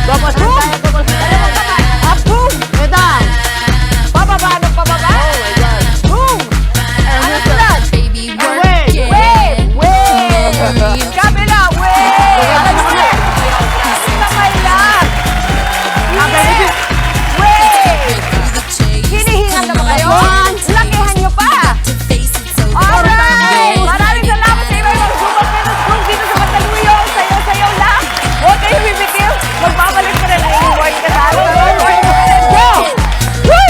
S21: Double step tayo, double step.
S2: Up, boom.
S21: And down.
S2: Pababa ng pababa.
S21: Oh my God.
S2: Boom. Ano sunod?
S21: Wait.
S2: Wave. Wave. Kabila. Wave. Kamay lang. Wave. Wave. Hinihingan na ba kayo? Lakihan nyo pa. Alright! Maraming salamat sa inyo mga Super Fitness Group dito sa Mandaluyong. Sayo-sayo lang. Huwag kayo bibitiw. Magbabalik pa rin ang inyong morning kasalo. Go! Woo!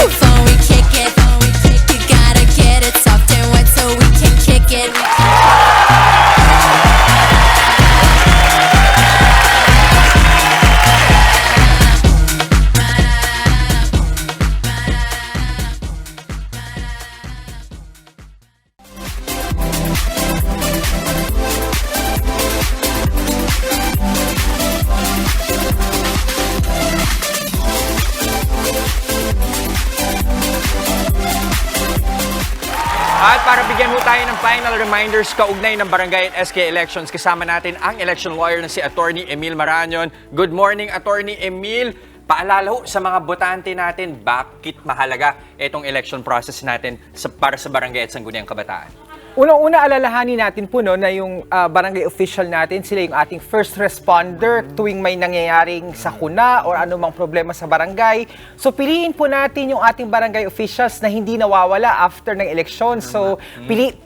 S1: At para bigyan mo tayo ng final reminders kaugnay ng barangay at SK elections, kasama natin ang election lawyer na si Attorney Emil Marañon. Good morning, Attorney Emil. Paalala ho sa mga botante natin, bakit mahalaga itong election process natin para sa barangay at sangguniang kabataan?
S6: Unang-una, alalahanin natin po no, na yung barangay official natin, sila yung ating first responder tuwing may nangyayaring sakuna o anumang problema sa barangay. So piliin po natin yung ating barangay officials na hindi nawawala after ng eleksyon. So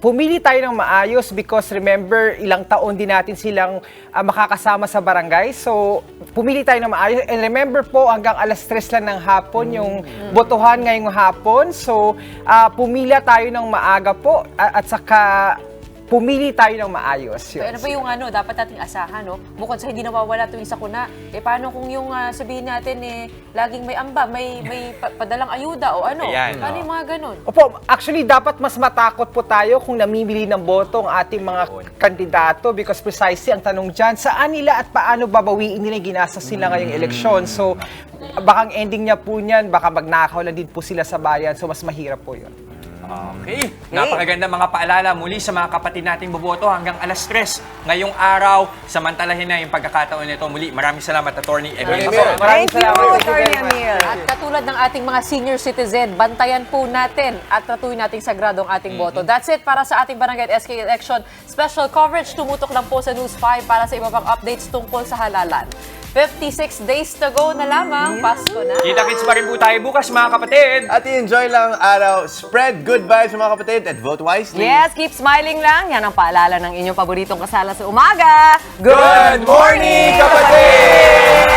S6: pumili tayo ng maayos because remember, ilang taon din natin silang makakasama sa barangay. So pumili tayo ng maayos. And remember po, hanggang alas 3 lang ng hapon yung botohan ngayong hapon. So pumila tayo ng maaga po at saka pumili tayo ng maayos.
S9: So, ano ba yung dapat nating asahan, no? Bukod sa hindi nawawala tuwing sakuna, paano kung yung sabihin natin, laging may amba, may padalang ayuda o ano?
S6: Ayan,
S9: paano yung mga ganun?
S6: Opo, actually dapat mas matakot po tayo kung namimili ng boto ang ating mga kandidato because precisely ang tanong dyan, saan nila at paano babawiin nila yung ginastos nila ngayong eleksyon. So, baka ang ending niya po niyan, baka magnakaw lang din po sila sa bayan. So, mas mahirap po yun.
S1: Okay. Napakaganda mga paalala muli sa mga kapatid nating boboto hanggang alas 3 ngayong araw. Samantalahin na yung pagkakataon nito. Muli, maraming salamat, Attorney Emil.
S6: Maraming salamat,
S2: Attorney Emil.
S9: At katulad ng ating mga senior citizen, bantayan po natin at tratuhin nating sagrado ang ating boto. That's it para sa ating Barangay at SK election. Special coverage tumutok lang po sa News 5 para sa iba pang updates tungkol sa halalan. 56 days to go na lamang. Pasko na.
S1: Kita-kits pa rin po tayo bukas mga kapatid.
S3: At i-enjoy lang araw. Spread good vibes mga kapatid at vote wisely.
S2: Yes, keep smiling lang. Yan ang paalala ng inyong paboritong kasala sa umaga.
S1: Good morning, kapatid!